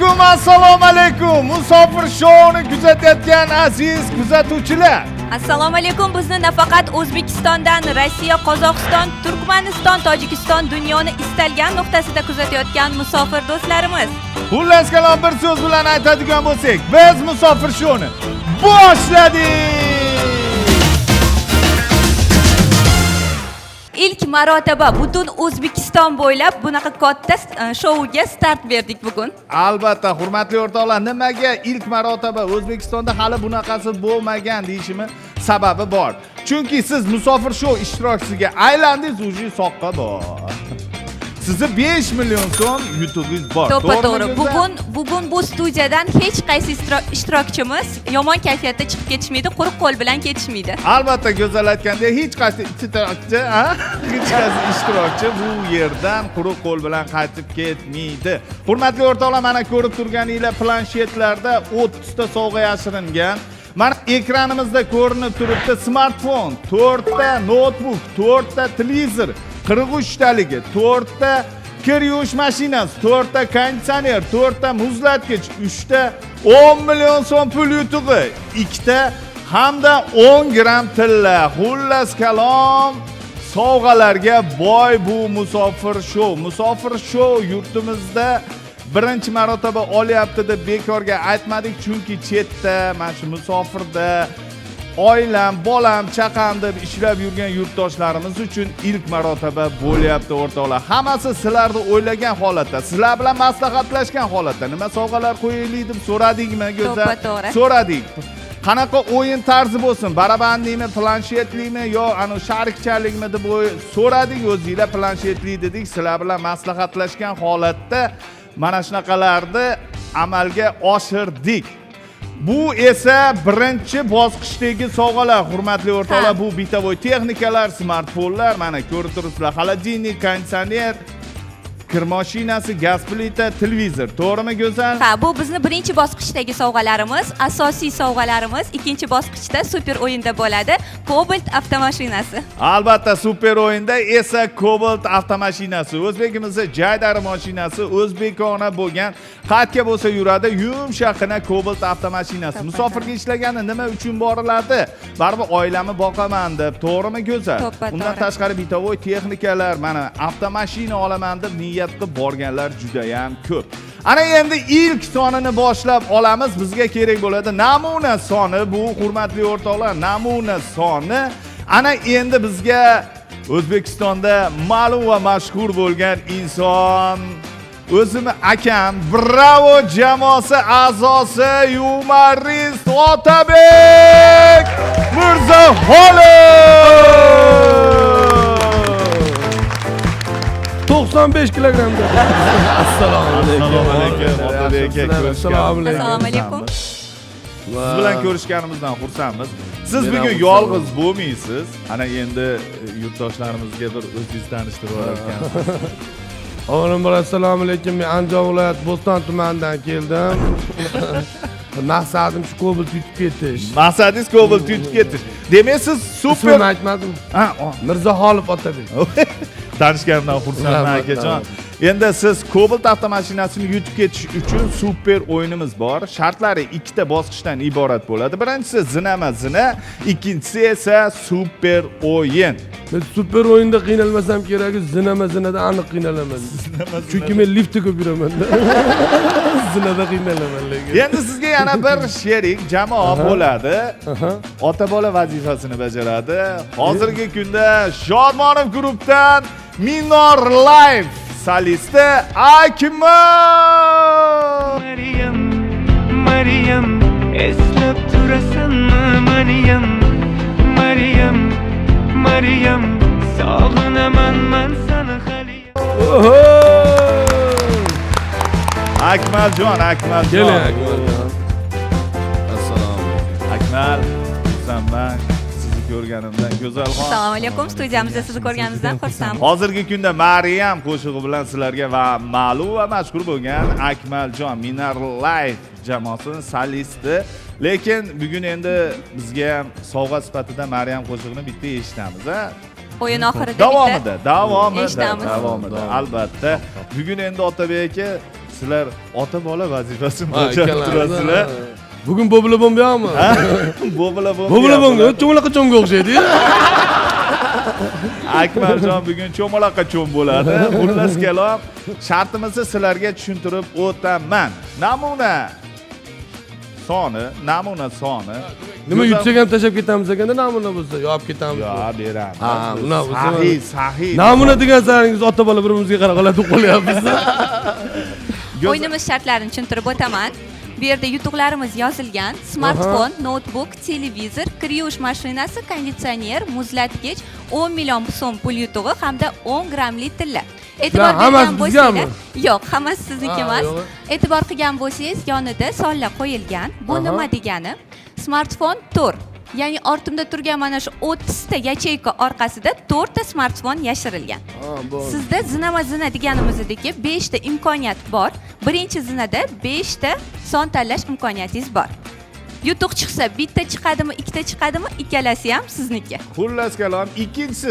assalomu alaykum. Musofir showini kuzatayotgan aziz kuzatuvchilar. Assalomu alaykum. Bizni nafaqat O'zbekistondan, Rossiya, Qozog'iston, Turkmaniston, Tojikiston, dunyoni istalgan nuqtasida kuzatayotgan musofir do'stlarimiz. Xullas kalom bir so'z bilan aytadigan bo'lsak, biz musofir showini boshladik. İlk marotaba butun O'zbekiston bo'ylab bunaqa katta shouga start berdik bugun. Albatta, hurmatli o'rtoqlar, nimaga ilk marotaba O'zbekistonda hali bunaqasi bo'lmagan deyishimning sababi bor. Chunki siz musofir show ishtirokchisiga aylandingiz, uji soqqa bor. Sizni 5 million so'm YouTube'ingiz bor. To'g'ri. Bugun bu studiyadan hech qaysi ishtirokchimiz yomon kayfiyatda chiqib ketishmaydi, quruq qo'l bilan ketishmaydi. Albatta, go'zal aytganda hech qaysi ishtirokchi bu yerdan quruq qo'l bilan qaytib ketmaydi. Hurmatli o'rtoqlar, mana ko'rib turganingizlar, planshetlarda 30 ta sovg'a yashiringan. Mana ekranimizda ko'rinib turibdi smartfon, 4 ta notebook, 4 ta televizor, 43 taligi, 4 ta kir yuvish mashinasi, 4 ta konditsioner, 4 ta muzlatgich, 3 ta 10 million so'm pul yutug'i, 2 ta hamda 10 gram tilla. Xullas kalom sovg'alarga boy bu musofir show. Musofir show yurtimizda birinchi marotaba olyapti deb bekorga aytmadik, chunki chetda mana shu musofirda oilam, bolam, chaqam deb ishlab yurgan yurtdoshlarimiz uchun ilk marotaba bo'lyapti o'rtoqlar. Hammasi sizlarni o'ylagan holatda, sizlar bilan maslahatlashgan holatda. Nima sovg'alar qo'yaylik deb so'radingmi, go'zal? So'radik. Qanaqa o'yin tarzi bo'lsin? Barabandlikmi, planshetlikmi yo ana sharikchalikmi deb so'radik. O'zingizlar planshetlik dedik. Sizlar bilan maslahatlashgan holatda mana shunaqalarni amalga oshirdik. Bu esa birinchi bosqichdagi sovg'alar, hurmatli o'rtoqlar. Bu bitovoy texnikalar, smartfonlar, mana ko'rib turibsizlar, xolodilnik, konditsioner, kir mashinasi, gaz plita, televizor. To'g'rimi go'zal? Ha, bu bizni birinchi bosqichdagi sovg'alarimiz. Asosiy sovg'alarimiz ikkinchi bosqichda super o'yinda bo'ladi. Cobalt avtomashinasi. Albatta, super o'yinda esa Cobalt avtomashinasi, o'zbekimizda jaydar mashinasi, o'zbekona bo'lgan, qatga bo'lsa yuradi, yumshoqqina Cobalt avtomashinasi. Musofirga ishlagani nima uchun boriladi? Baribir oilamni boqaman deb, to'g'rimi go'zal? Undan tashqari bitovoy texnikalar, mana avtomashina olaman deb niyat qilib borganlar juda ham ko'p. Ana endi ilk sonini boshlab olamiz. Bizga kerak bo'ladi namuna soni. Bu hurmatli o'rtoqlar, namuna soni. Ana endi bizga O'zbekistonda ma'lum va mashhur bo'lgan inson, o'zimni akam, Bravo jamoasi a'zosi, yumorist Otabek Mirzaxonov. 95 kilogramda. Assalomu alaykum. Assalomu alaykum. Siz bilan ko'rishganimizdan xursandmiz. Siz bugun yolg'iz bo'lmaysiz. Ana endi yurtdoshlarimizga bir o'zingizni tanishtirib o'rganasiz. Avvalambor assalomu alaykum. Men Andijon viloyati Bo'ston tumanidan keldim. Maqsadim shu Cobalt yutib ketish. Maqsadingiz Cobalt yutib ketish. Demak siz super ismini aytmadim. Mirzaxonov Otabek. Tanishganimdan xursandman akajon. Endi siz Cobalt avtomashinasini yutib ketish uchun super o'yinimiz bor. Shartlari ikkita bosqichdan iborat bo'ladi. Birinchisi zinama-zina, ikkinchisi esa super o'yin. Men super o'yinda qiynalmasam kerak, zinama-zinada aniq qiynalaman. Chunki men liftda ko'p yuraman. Zinada qiynalaman lekin. Endi sizga yana bir sherik jamoa bo'ladi. Ota-bola vazifasini bajaradi. Hozirgi kunda Shodmonov guruhdan Minor Life solisti Akmal. Maryam eslab turasanmi Maryam sog'inaman men seni hali. Akmaljon. Keling Akmaljon. Assalomu alaykum. Akmal, xursandman sizni ko'rganimdan. Go'zalxon. Assalomu alaykum. Studiyamizda sizni ko'rganimizdan xursandman. Hozirgi kunda Maryam qo'shig'i bilan sizlarga va ma'lum va mashhur bo'lgan Akmaljon Minor Life jamoasining solisti. Lekin bugun endi bizga ham sovg'a sifatida Maryam qo'shig'ini bitta eshitamiz, ha? O'yin oxirida davomida eshitamiz. albatta. Bugun endi Otabek aka sizlar ota bola vazifasini Ha, bajarib ikkalarida. turasizlar. Bugun bobila bomba yo'qmi? Bobila Bobila bomba cho'malaqa cho'mga o'xshaydi. Akmaljon bugun cho'malaqa cho'm bo'ladi. Xullas kalom, shartimizni sizlarga tushuntirib o'taman. Namuna soni. Nima yutsak ham tashlab ketamiz ekanda namuna bo'lsa, yopib ketamiz. Yo, beramiz. Ha, bunaqa bo'lsa. Sahiy. Namuna degan saringiz ota bola bir-birimizga qarab deb qolyapmiz. O'yinimiz shartlarini tushuntirib o'taman. Bu yerda yutuqlarimiz yozilgan. Smartfon, notebook, televizor, kir yuvish mashinasi, konditsioner, muzlatgich, 10 million so'm pul yutug'i hamda 10 grammli tilla. E'tibor bergan bo'lsangiz, yo'q, hammasi sizniki emas. E'tibor qilgan bo'lsangiz, yonida sonlar qo'yilgan. Bu nima degani? Smartfon to'r. Ya'ni ortimda turgan mana shu 30 ta yacheyka orqasida 4 ta smartfon yashirilgan. Sizda zina deganimizdagi 5 ta imkoniyat bor. Birinchi zinada 5 ta son tanlash imkoniyatingiz bor. Yutuq chiqsa bitta chiqadimi, ikkita chiqadimi, ikkalasi ham sizniki. Xullas kalom, ikkinchi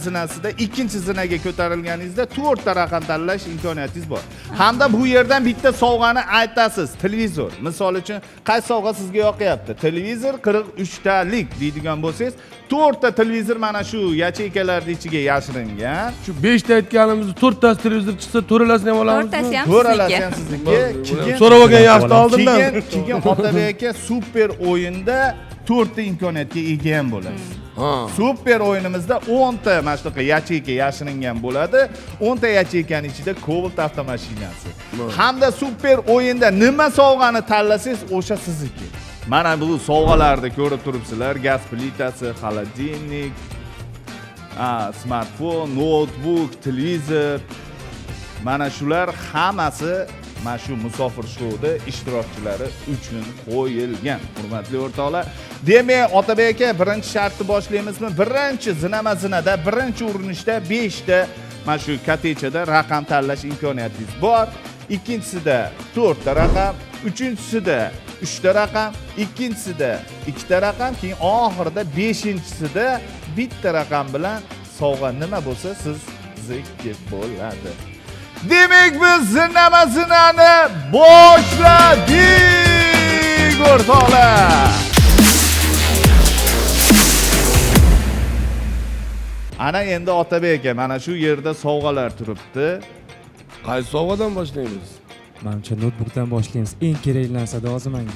zinasida ikkinchi zinaga ko'tarilganingizda 4 ta raqam tanlash imkoniyatingiz bor. Hamda bu yerdan bitta sovg'ani aytasiz. Televizor. Misol uchun, qaysi sovg'a sizga yoqyapti? Televizor 43 talik deydigan bo'lsangiz, 4 ta televizor mana shu yacheykalarning ichiga yashiringan. Shu 5 ta aytganimizni 4 ta televizor chiqsa, to'ralasini ham olamizmi? 4 tasi ham To'ralasi sizniki. ham sizniki. So'rab olgan yaxshi oldindan. Keyin Otabek aka super o'yinda 4 ta imkoniyatga ega ham bo'ladi. Super o'yinimizda 10 ta mana shunaqa yacheyka yashiringan bo'ladi. 10 ta yacheykaning ichida Cobalt avtomashinasi. Hamda super o'yinda nima sovg'ani tanlasangiz, o'sha sizniki. Mana bu sovg'alarni ko'rib turibsizlar. Gaz plitasi, xolodilnik, smartfon, notebook, televizor. Mana shular hammasi mana shu musofir shouda ishtirokchilari uchun qo'yilgan. Hurmatli o'rtoqlar, demak, Otabek aka, birinchi shartni boshlaymizmi? Birinchi zinada birinchi urinishda 5 ta mana shu katechada raqam tanlash imkoniyatingiz bor. Ikkinchisida 4 ta raqam, uchinchisida 3 ta raqam, ikkinchisida 2 ta raqam, keyin oxirida 5-chisida bitta raqam bilan sovg'a nima bo'lsa sizniki bo'ladi. Demek biz zinani boshladik o'rtoqlar. Ana endi Otabek aka, mana shu yerda sovg'alar turibdi. Qaysi sovg'adan boshlaymiz? Menimcha notebookdan boshlaymiz. Eng kerakli narsa hozir menga.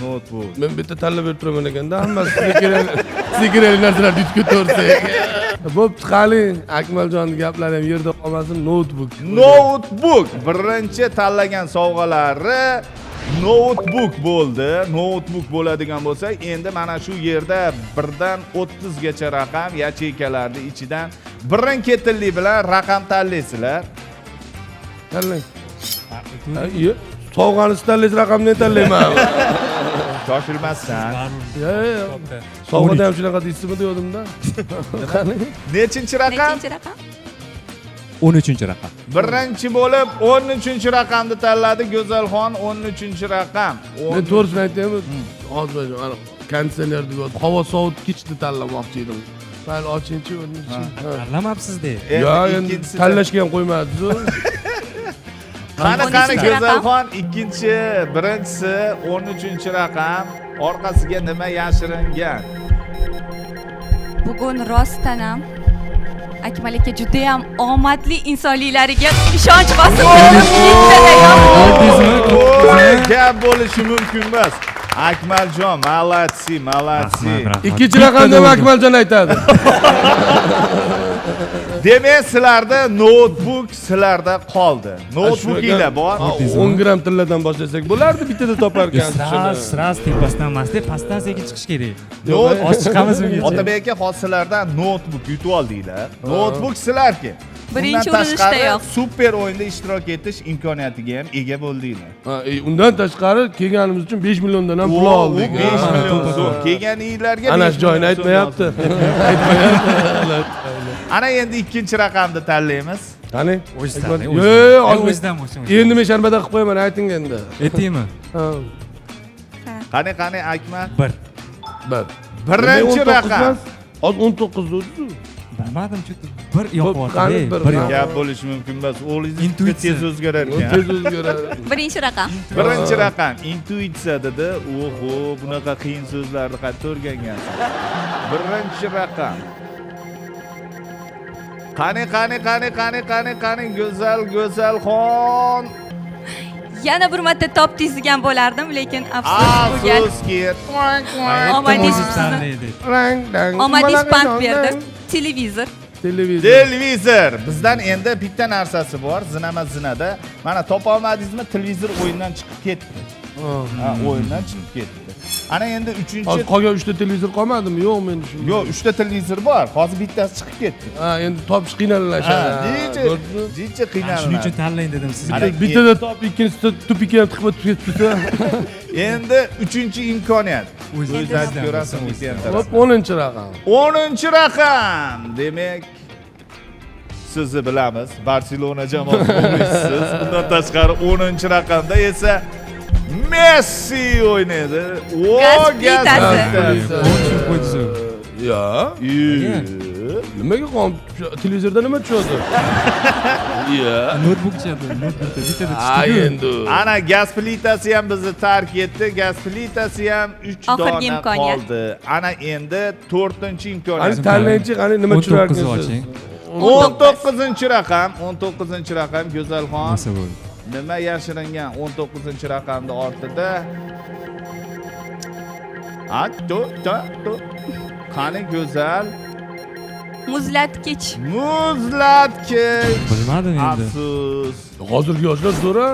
Notebook. Men bitta tanlab berib turaman ekanda, hammasi sizga kerakli narsalarni yutib ketaversak. Bo'pti, qaling, Akmaljonning gaplari ham yerda qolmasin, notebook. Notebook birinchi tanlagan sovg'alari notebook bo'ldi. Notebook bo'ladigan bo'lsa, endi mana shu yerda 1 dan 30 gacha raqam yacheykalarning ichidan birin-ketinlik bilan raqam tanlaysizlar. Tanlang. Sovg'ani tanlash raqamni tanlayman. Shoshilmasdan. Yo'q. Sovg'ada ham shunaqa deysizmi degandim-da. Nechinchi raqam? Nechinchi raqam? 13-raqam. Birinchi bo'lib 13-raqamni tanladi Go'zalxon. 13-raqam. Men to'g'risini aytaymi? Hozir mana konditsioner deb havo sovutgichni tanlamoqchi edim. Mayli, ochingchi, 13. Tanlamabsiz-da. Yo'q, endi tanlashga ham qo'ymadi-ku. Qani 13-raqam. Go'zalxon ikkinchi, birinchisi 13-raqam. Orqasiga nima yashiringan? Bugun rostdan ham Akmal aka juda ham omadli insonliklariga ishonch hosil qildim. Gap bo'lishi mumkin emas. Akmaljon, malatsi. Ikkinchi raqamni ham Akmaljon aytadi. Demak, sizlarda notebook sizlarda qoldi. Notebookinglar bor. 10 gram tilladan boshlasak bo'lardi, bittada topar ekansiz. Sraz tepasidan emasda, pastdan sekin chiqish kerak. Yo'q, Osh chiqamiz ungacha. Otabek aka, hozir sizlardan notebook yutib oldinglar. Notebook sizlarki. Birinchi Bundan urinishda tashqari yo'q. super o'yinda ishtirok etish imkoniyatiga ham ega bo'ldinglar. Undan tashqari kelganimiz uchun 5 milliondan ham pul oldik. 5 million so'm. Kelganinglarga Ana shu joyini aytmayapti. Ana endi ikkinchi raqamni tanlaymiz. Qani? O'zidan. Yo'q, o'zidan bo'lsin. endi men sharbada qilib qo'yaman, ayting endi. Aytaymi? Qani Akmal? 1. Bir. Birinchi raqam. Hozir 19 o'tdi. bilmadim chunki bir yoqyapti qani bir- bir yoq Gap bo'lishi mumkin emas. O'g'lingiz Intuitsiya. tez o'zgarar ekan. Tez o'zgaradi. Birinchi raqam. Birinchi raqam intuitsiya dedi. Oho, bunaqa qiyin so'zlarni qayerda o'rgangansiz? Birinchi raqam. Qani, Go'zalxon. Yana bir marta topdingiz degan bo'lardim, lekin afsus bo'lgan. Afsuski. Omadingiz o'zi tanlaydi. Rang dang. Omadingiz nimalar pand qilgan, berdi. dang? Televizor. Televizor. Televizor. Bizdan endi bitta narsasi bor, zinada. Mana topa olmadingizmi? Televizor o'yindan chiqib ketdi. Ha, o'yindan chiqib ketdi. Ana endi 3-chi. Hozir qolgan 3 ta televizor qolmadimi? Yo'qmi endi shunda? Yo'q, 3 ta televizor bor. Hozir bittasi chiqib ketdi. Ha, endi topish qiynalashadi. Jicha Shuning qiynaladi. uchun tanlang dedim sizga. Ana- Bittada top, ikkinchisida tupikka ham tiqib o'tib ketdi. Endi 3-chi imkoniyat. O'zingizdan O'zingizdan ko'rasiz bo'lsa bitta o'zingizdan. taraf. Hop, 10-raqam. 10-raqam. Demak, sizni bilamiz. Barselona jamoasi o'yinchisiz. Bundan tashqari 10-raqamda esa Messi o'ynaydi. Gaz plitasi. Tushib qo'ydi. Ya. Nimaga qolib televizorda nima tushadi? Ya. Notebook chadi, notebookda bittada Ha, tushdi. endi. Ana gaz plitasi ham bizni tark etdi. Gaz plitasi ham 3 Oxirgi dona imkoniyat. qoldi. Ana endi 4-imkoniyat. Qani tanlaychi, qani nima 19 tushirarkansiz? oching. 19-raqam, 19-raqam Go'zalxon. Nasa bo'ldi? Nima yashiringan 19-raqamni ortida? To. Qani go'zal. Muzlatkich. Muzlatkich. Bilmadim endi. Afsus. Hozirgi yoshlar zo'ra.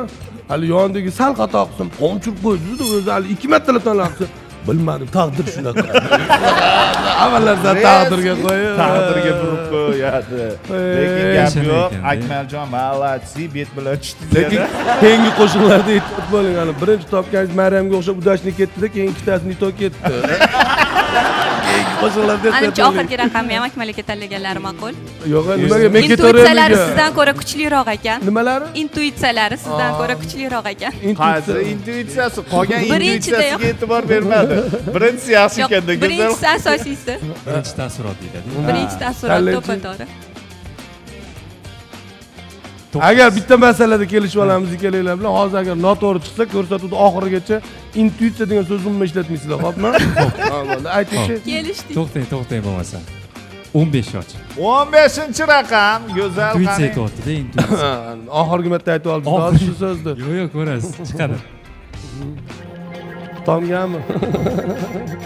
Hali yonidagi sal xato qilsam, qomchurib qo'ydi-da, o'zi hali 2 marta tanlabdi. Bilmadim, taqdir shunaqa. Avvallardan taqdirga qo'yib. Taqdirga burib qo'yadi. Lekin gap Shunday yo'q. ekan, Akmaljon malatsi, bet bilan tushdi. Lekin keyingi qo'shiqlarda e'tibor bo'ling, hali birinchi topganingiz Maryamga o'xshab udashni ketdi-da, keyin ikkitasini ito ketdi. Keyingi qo'shiqlarda Ancha oxirgi raqamni ham Akmal aka tanlaganlari ma'qul. Yo'q, nimaga men Intuitsiyalari ketaveramiz? sizdan ko'ra kuchliroq ekan. Nimalari? Intuitsiyalari sizdan ko'ra kuchliroq ekan. Qaysi intuitsiyasi? Qolgan Birinchida yo'q. intuitsiyasiga e'tibor bermadi. Birinchisi yaxshi Yo'q, ekanda go'zal. birinchisi asosiysi. Birinchi taassurot deyiladi. Birinchi taassurot tanlaychi. to'pa-to'g'ri. Agar bitta masalada kelishib olamiz ikkalanglar bilan, hozir agar noto'g'ri chiqsa, ko'rsatuvda oxirigacha intuitsiya degan so'zni umuman ishlatmaysizlar, xo'pmi? Bo'ldi, aytingchi. Kelishdik. To'xtang bo'lmasa. 15 yosh. 15-raqam go'zal Intuitsiya qani. aytyapti-da, intuitsiya. Oxirgi marta aytib oldingiz, hozir shu so'zni. Yo'q, ko'rasiz, chiqadi. Tomganmi?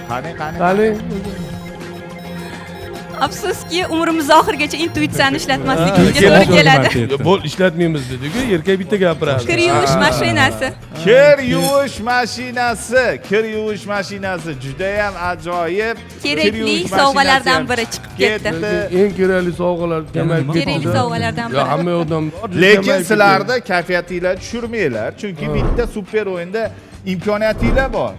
Qani. Qani? Afsuski, umrimiz oxirigacha intuitsiyani ishlatmasligimizga to'g'ri keladi. Bo'l ishlatmaymiz dedi-ku, erkak bitta gapiradi. Kir yuvish mashinasi. Kir yuvish mashinasi juda ham ajoyib. Kerakli sovg'alardan biri chiqib ketdi. Eng kerakli sovg'alar kamayib ketdi. Kerakli sovg'alardan Yo, biri. hamma yoqdan bor. Lekin sizlarda kayfiyatinglar tushirmanglar, chunki bitta super o'yinda imkoniyatinglar bor.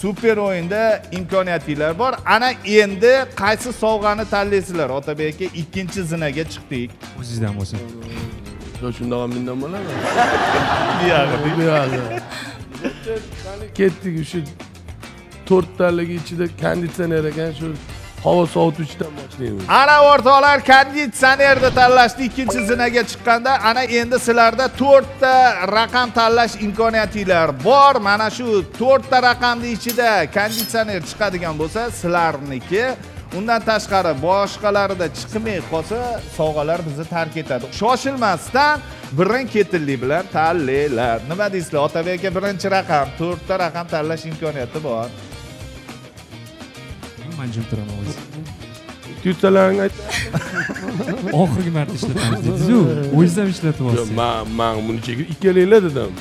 Super o'yinda imkoniyatinglar bor. Ana endi qaysi sovg'ani tanlaysizlar? Otabek aka, ikkinchi zinaga chiqdik. O'zingizdan bo'lsin. Yo, shundoq mendan bo'ladimi? Buyog'i. Ketdik shu 4 taligi ichida konditsioner ekan, shu havo sovutuvchidan boshlaymiz. Ana o'rtoqlar, konditsionerni tanlashni ikkinchi zinaga chiqqanda, ana endi sizlarda 4 ta raqam tanlash imkoniyatinglar bor. Mana shu 4 ta raqamning ichida konditsioner chiqadigan bo'lsa, sizlarniki. Undan tashqari boshqalarida chiqmay qolsa, sovg'alar bizni tark etadi. Shoshilmasdan birin-ketinlik bilan tanlaylar. Nima deysizlar? Otabek aka, birinchi raqam, 4 ta raqam tanlash imkoniyati bor. Men tushuntirman o'zi. Tutsalaring ayt. Oxirgi marta ishlatamiz dedingiz-ku. O'zingiz ham ishlatyapsiz. Men buni chekib ikkalanglar dedim.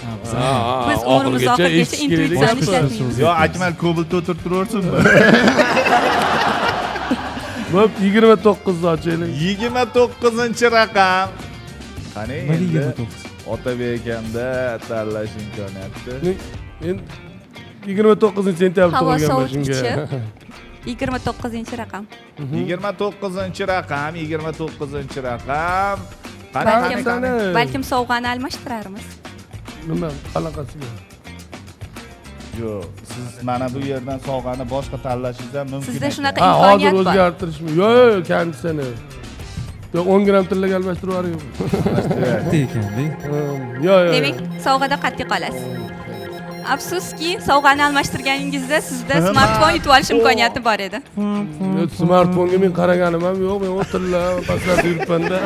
Biz umrimiz oxirigacha intuitsiyani ishlatmaymiz. Yo, Akmal Cobalt'da o'tirib-turursinmi? Bo'p, 29 ochaylik. 29-raqam. Qani Nima endi 29? Otabek akamda tanlash imkoniyati. Men 29-sentyabr Havo tug'ilganman sovutuvchi. shunga. 29-raqam. 29-raqam, 29-raqam. Balkim sovg'ani almashtirarmiz. Nima qanaqasiga? Yo'q, siz mana bu yerdan sovg'ani boshqa tanlashingiz ham mumkin. Sizda shunaqa Ha, hozir imkoniyat bor. o'zgartirishmi? Yo'q, kandisini. Yo'q, 10 gramm tillaga almashtirib yuboring. Bitta ekanda. Yo'q. Demak, sovg'ada qat'iy qolasiz. Afsuski, sovg'ani almashtirganingizda sizda smartfon yutib olish imkoniyati bor edi. Smartfonga men qaraganim ham yo'q, men o'tirlar, pastlarda yuribman-da.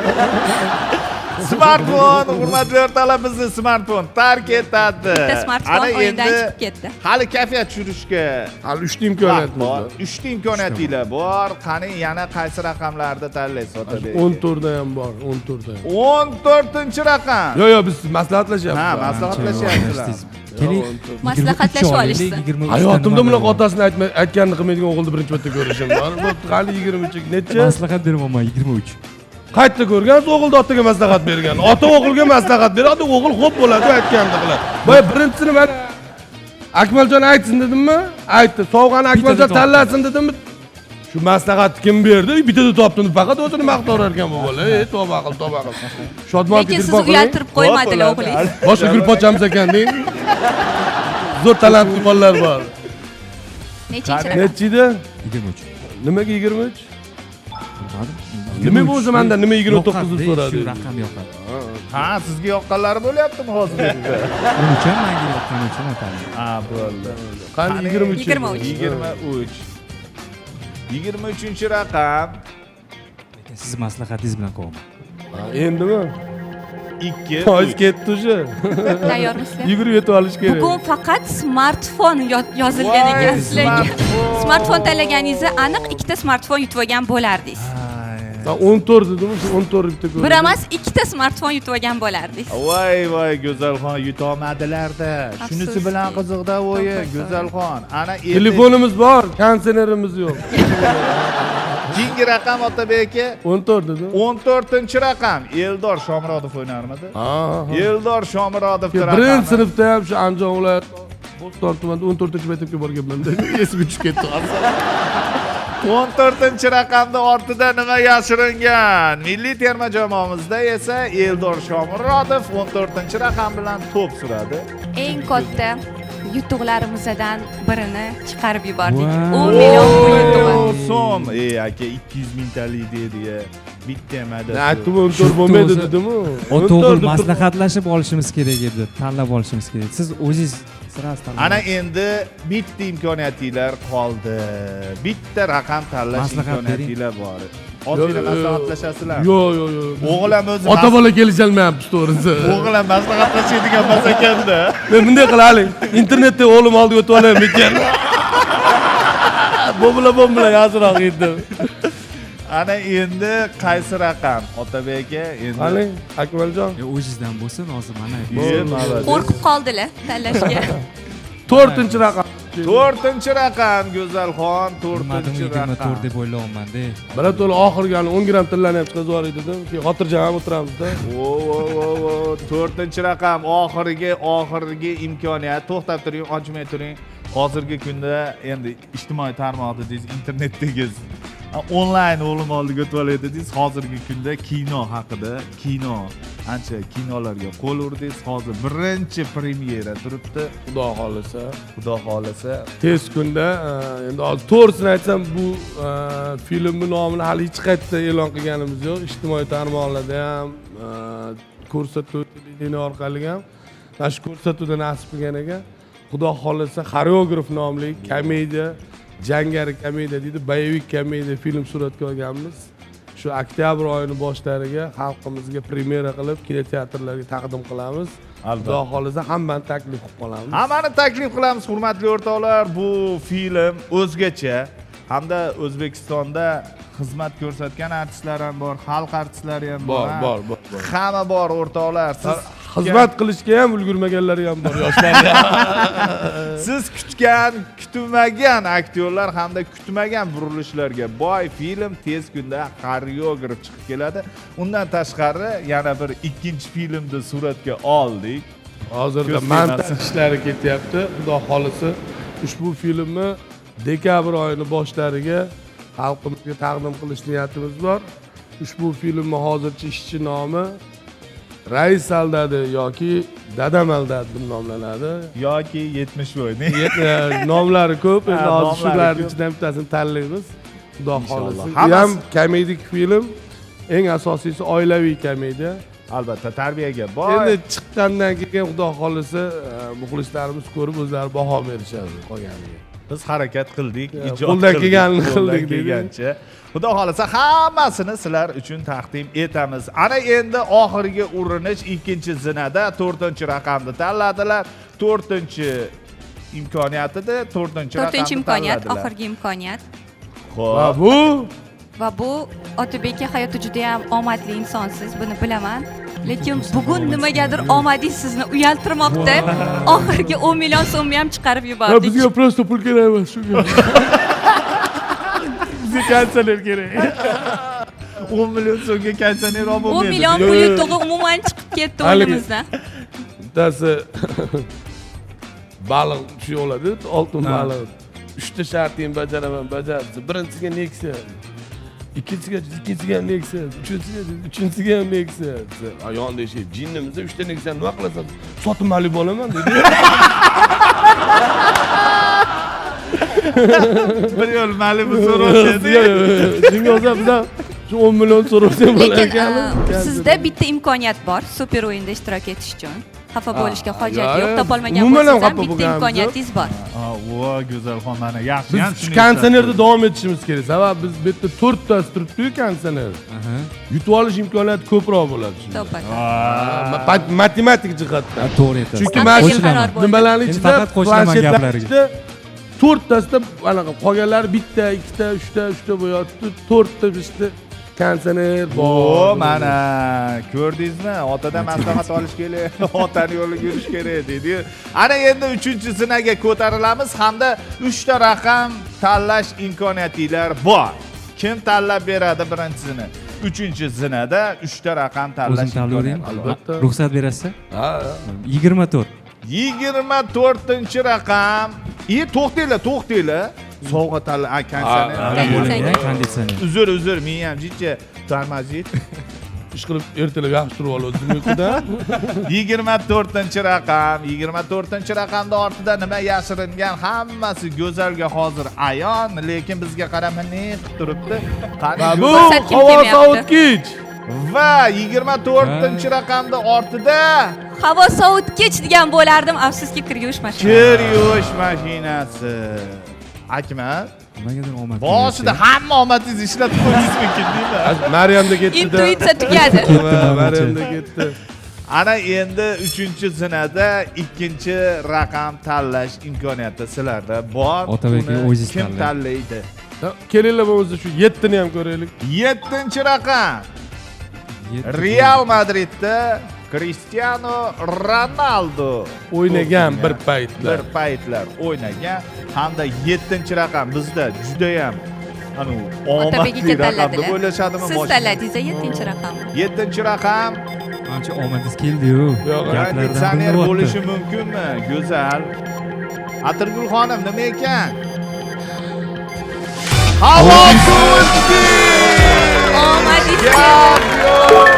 Smartfon, hurmatli o'rtoqlar, bizni smartfon tark etadi. Bitta smartfon Ana o'yindan endi chiqib ketdi. Hali kayfiyat tushirishga Hali 3 ta imkoniyatimiz bor. bor. 3 ta imkoniyatinglar bor. Qani yana qaysi raqamlarni tanlaysiz Otabek? 14 da ham bor, 14 da ham. 14-raqam. Yo'q, yo'q, biz maslahatlashyapmiz. Ha, maslahatlashyapsizlar. Keling. Maslahatlashib olishsin. Hayotimda bunaqa otasini aytganini qilmaydigan o'g'ilni birinchi marta ko'rishim. Bo'pti, hali 23 necha? Maslahat beraman 23. Qayerda ko'rgansiz o'g'ilni otaga maslahat bergan. Ota o'g'ilga maslahat beradi, o'g'il xo'p bo'ladi aytganini qiladi. Boya birinchisini men Akmaljon aytsin dedimmi? Aytdi. Sovg'ani Akmaljon tanlasin dedimmi? Shu maslahatni kim berdi? Bitada topdim, faqat o'zini maqtarar ekan bu bola. Tavba qil, tavba qil. Shodmon Lekin sizni uyaltirib qo'ymadilar o'g'lingiz. Boshqa gul pochamiz ekan deng. Zo'r talantli bolalar bor. Nechinchi raqam? Nechi edi? 23. Nimaga 23? Bilmadim. Nima bo'lsa menda nima 29 ni so'radi? Shu raqam yoqadi. Ha, sizga yoqqanlari bo'lyaptimi hozir? 13 ham menga yoqqani uchun aytaman. Ha, bo'ldi. Qani 23? 23. 23-raqam. Lekin siz maslahatingiz bilan qo'yaman. Endimi? 2. To'y ketdi o'sha. Tayyormisizlar? Yugurib yetib olish kerak. Bugun faqat smartfon yozilgan ekan sizlarga. Smartfon tanlaganingizda aniq ikkita smartfon yutib olgan bo'lardingiz. Sen 14 dedimi? Shu 14 bitta ko'rdim. Bir emas, ikkita smartfon yutib olgan bo'lardingiz. Voy, Go'zalxon yutolmadilar-da. Shunisi Afsuski. bilan qiziqda o'yi, Go'zalxon. Ana endi Telefonimiz bor, konsernerimiz yo'q. keyingi raqam Otabek aka 14 dedim. 14-raqam. Eldor Shomurodov o'ynarmidi? Ha. Eldor Shomurodovning raqami. Birinchi sinfda ham shu Andijon viloyati Bo'ston tumanida 14-maktabga borganman-da. Esim tushib ketdi. 14-raqamda ortida nima yashiringan? Milliy terma jamoamizda esa Eldor Shomurodov 14-raqam bilan to'p suradi. Eng katta yutuqlarimizdan birini chiqarib yubordik. Wow. 10 million pul yutug'i. So'm, aka 200 mingtalik deydi-ya. Bitta emada. Aytdim 14 bo'lmaydi dedim-ku. To'g'ri maslahatlashib olishimiz kerak edi, tanlab olishimiz kerak. Siz o'zingiz sirasiz tanlab. Ana endi bitta imkoniyatinglar qoldi. Bitta raqam tanlash Maslahat imkoniyatinglar bor. Ozgina maslahatlashasizlar. Yo'q. O'g'lim o'zi Ota bola kelisholmayapti to'g'risi. o'g'lim maslahatlashadigan emas ekanda. Men bunday qilaylik. Internetda o'g'lim oldiga o'tib olaman ekan. Bo'mla yozroq edim. Ana endi qaysi raqam? Otabek aka endi. Qani, Akmaljon. O'zingizdan bo'lsin, hozir mana. Qo'rqib qoldilar tanlashga. 4-raqam. 4-raqam Go'zalxon, 24 4-raqam. deb o'ylayapman-da. Mana to'la oxirgi 10 gramm tillani ham chiqarib yuboray dedim. Keyin xotirjam ham o'tiramizda. 4-raqam oxirgi imkoniyat. To'xtab turing, ochmay turing. Hozirgi kunda endi ijtimoiy tarmoqda deyiz, internetdagi onlayn o'g'lim oldiga o'tib olay dedingiz. Hozirgi kunda kino haqida, ancha kinolarga qo'l urdingiz. Hozir birinchi premyera turibdi. Xudo xolasa. Tez kunda endi hozir to'g'risini aytsam bu filmning nomini hali hech qayerda e'lon qilganimiz yo'q. Ijtimoiy tarmoqlarda ham ko'rsatuv televideniye orqali ham mana shu ko'rsatuvda nasib qilgan ekan. Xudo xolasa xoreograf nomli komediya, jangari komediya deydi, boyevik komediya film suratga olganmiz. Shu oktyabr oyining boshlariga xalqimizga premyera qilib, kinoteatrlarga taqdim qilamiz. Xudo xolasa hammani taklif qilib qolamiz. Hammani taklif qilamiz, hurmatli o'rtoqlar. Bu film o'zgacha hamda O'zbekistonda xizmat ko'rsatgan artistlar ham bor, xalq artistlari ham bor. Bor. Hamma bor o'rtoqlar. Siz Xizmat qilishga ham ulgurmaganlar ham bor, yoshlar. Siz kutilmagan aktyorlar hamda kutmagan burilishlarga boy film tez kunda xoreograf chiqib keladi. Undan tashqari yana bir ikkinchi filmni suratga oldik. Hozirda montaj ishlari ketyapti. Xudo xolisa ushbu filmni dekabr oyining boshlariga xalqimizga taqdim qilish niyatimiz bor. Ushbu filmning hozircha ishchi nomi rais aldadi yoki dadam aldadi deb nomlanadi. yoki 70 bo'yni. Nomlari ko'p, endi Ha, hozir nomlari shularning ko'p. ichidan bittasini tanlaymiz. Xudo Inshaalloh. xolasa. Bu ham Hammasi- komedik film. Eng asosiysi oilaviy komediya. Albatta tarbiyaga boy. Endi chiqqandan keyin xudo xolasa muxlislarimiz ko'rib o'zlari baho berishadi qolganiga. Biz harakat qildik, ijod qo'ldan kelganini qo'ldan qildik deydi. kelgancha. Xudo xolasa hammasini sizlar uchun taqdim etamiz. Ana endi oxirgi urinish ikkinchi zinada 4-raqamni tanladilar. 4-imkoniyatida 4-raqamni imkoniyat, tanladilar. oxirgi imkoniyat. Va Xo'p. bu Va bu Otabek aka hayotda juda ham omadli insonsiz, buni bilaman. Lekin bugun nimagadir omadingiz sizni uyaltirmoqda. Oxirgi 10 million so'mni ham chiqarib yubordik. bizga prosta pul kerak emas shunga. Bizga kansalar kerak. 10 million so'mga konditsioner olib 10 bo'lmaydi. million pul yutug'i umuman chiqib ketdi o'yimizdan. Bittasi baliq tushib oladi, oltin baliq. 3 ta shartni bajaraman, bajardi. Birinchisiga Nexia. Ikkinchisiga Nexia, uchinchisiga ham Nexia. Ayonda ishi jinnimizda 3 ta Nexia nima qilasan? Sotimali bo'laman dedi. Bir yo'l Malibu so'rashdi. Shunga o'xshab biz ham shu 10 million so'rasam bo'lar Lekin ekan. sizda bitta imkoniyat bor super o'yinda ishtirok etish uchun. Xafa bo'lishga hojat yo'q, topolmagan umuman ham bo'lsangiz ham xafa bitta bo'lganimiz imkoniyatingiz bor. Vo, go'zalxon mana yaxshi ham Biz konditsionerda davom etishimiz kerak. Sababi biz bu yerda 4 ta turibdi-yu konditsioner. Yutib olish imkoniyati ko'proq bo'ladi shunda. To'ppa. Matematik jihatdan. To'g'ri aytasiz. Chunki Qanday mana shu qaror bo'ldi? nimalarning Endi ichida faqat qo'shilaman planshetlar gaplariga. ichida 4 tasida anaqa qolganlari bitta, ikkita, 3 ta bo'lyapti. 4 ta bizda konditsioner O, bor. mana ko'rdingizmi? Otadan maslahat olish kerak, otani yo'liga yurish kerak dedi. Ana endi 3-zinaga ko'tarilamiz hamda 3 ta raqam tanlash imkoniyatinglar bor. Kim tanlab beradi birinchisini? 3-zinada 3 ta raqam tanlash O'zim tanlayvering. imkoniyati bor. Albatta. Ruxsat berasiz? Ha. 24. 24-raqam. To'xtanglar. Sovg'a tanla konditsioner. Konditsioner. Uzr, men ham jicha tarmazit. Ish qilib ertalab yaxshi turib oldim uyquda. 24-raqam. 24-raqamda ortida nima yashiringan hammasi go'zalga hozir ayon, lekin bizga qarama ne qilib turibdi. Va bu Ko'rsatgim havo kelmayapti. sovutgich. Va 24-raqamda ortida Havo sovutgich degan bo'lardim, afsuski kir yuvish mashinasi. kir yuvish mashinasi. Akmal, Nimagadir omad. boshida hamma omadingizni ishlatib qo'yishingiz mumkin deymi? Maryamda ketdi-da. Intuitsiya tugadi. Maryamda ketdi. Ana endi 3-zinada 2-raqam tanlash imkoniyati sizlarda bor. Otabek Uni o'zingiz kim tanlang. tanlaydi? Kelinglar bo'lmasa shu 7 ni ham ko'raylik. 7-raqam. Real Madridda Cristiano Ronaldo O'ynagan bir bir paytlar. paytlar o'ynagan hamda 7-raqam bizda juda ham anu Otabek omadli aka raqam deb tanladilar. o'ylashadimi? Siz tanladingiz 7-raqamni. 7-raqam Ancha omadingiz keldi-yu. Yo'q, konditsioner bo'lishi mumkinmi? Go'zal. Atirgul xonim nima ekan? Havo sovutgich! Omadingiz Gap yo'q!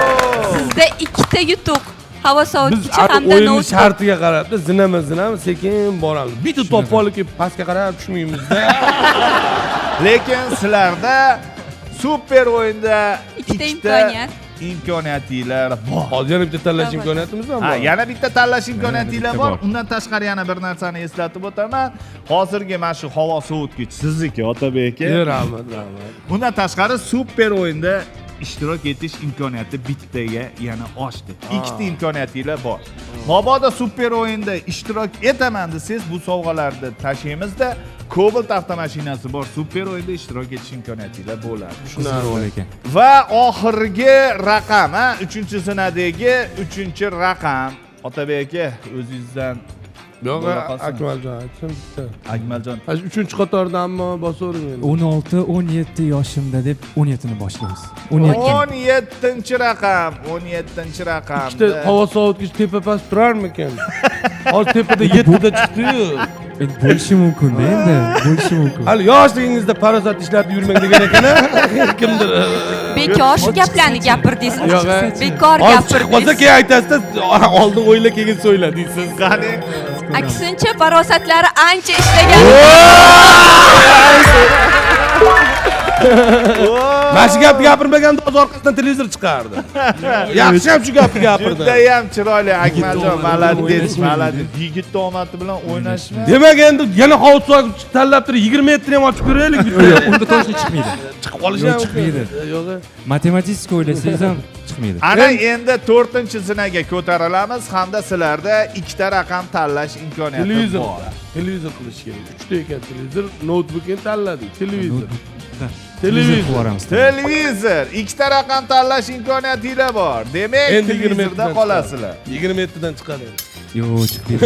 Sizda 2 ta yutuq. Havo Biz sovutgichi hamda o'yinni notebook. shartiga qarab zinama sekin boramiz. Bitta topib olib kelib pastga qarab tushmaymizda. Lekin sizlarda super o'yinda Ikkita ikkita imkoniyat. imkoniyatinglar bor. Hozir yana bitta tanlash imkoniyatimiz ham Ha, bor. yana bitta tanlash imkoniyatinglar bitta bor. bor. Undan tashqari yana bir narsani eslatib o'taman. Hozirgi mana shu havo sovutgich sizniki, Otabek aka. Rahmat, rahmat. Undan tashqari super o'yinda ishtirok etish imkoniyati bittaga yana oshdi. Ikkita imkoniyatinglar bor. Mabodo super o'yinda ishtirok etaman desangiz, bu sovg'alarni tashlaymizda. Cobalt avtomashinasi bor. Super o'yinda ishtirok etish imkoniyatinglar bo'ladi. Tushunarli ekan. Va oxirgi raqam, 3-zinadagi 3-raqam. Otabek aka, o'zingizdan Yo'q, bo'la qolsin. Akmaljon, aytsin bitta. Akmaljon. 3-qatordanmi bosavering endi. 16-17 yoshimda deb 17 ni boshlaymiz. 17. 17-raqam, 17-raqam. Ikkita havo sovutgich tepa past turarmikan? Hozir tepada 7 da chiqdi-yu. Endi bo'lishi mumkin-da endi, bo'lishi mumkin. Hali yoshligingizda parasat ishlatib yurmang degan ekan-a? Kimdir. bekor shu gaplarni gapirdingiz. Yo'q, Bekor hozir chiqib qolsa gapirdingiz. keyin aytasizda oldin o'yla keyin so'yla deysiz. Qani Aksincha farosatlari ancha ishlagan. Mana shu gapni gapirmaganda hozir orqasidan televizor chiqardi. Yaxshi ham shu gapni gapirdi. judayam chiroyli Akmaljon, malades, malades. Yigit omadi bilan o'ynashma. Demak endi yana hovuz tanlab turib 27 ni ham ochib ko'raylik bitta. Unda точно chiqmaydi. Chiqib qolishi ham Chiqmaydi. Yo'q. Matematik o'ylasangiz ham chiqmaydi. Ana endi 4-zinaga ko'tarilamiz hamda sizlarda ikkita raqam tanlash imkoniyati Televizor. bor. Televizor qilish kerak. 3 ta ekan televizor, notebookni tanladik. Televizor. Televizor boramiz. Televizor, ikkita raqam tanlash imkoniyatingiz bor. Demak, Endi 27 televizorda dan qolasizlar. 27 dan chiqadi. Yo'q, chiqmaydi.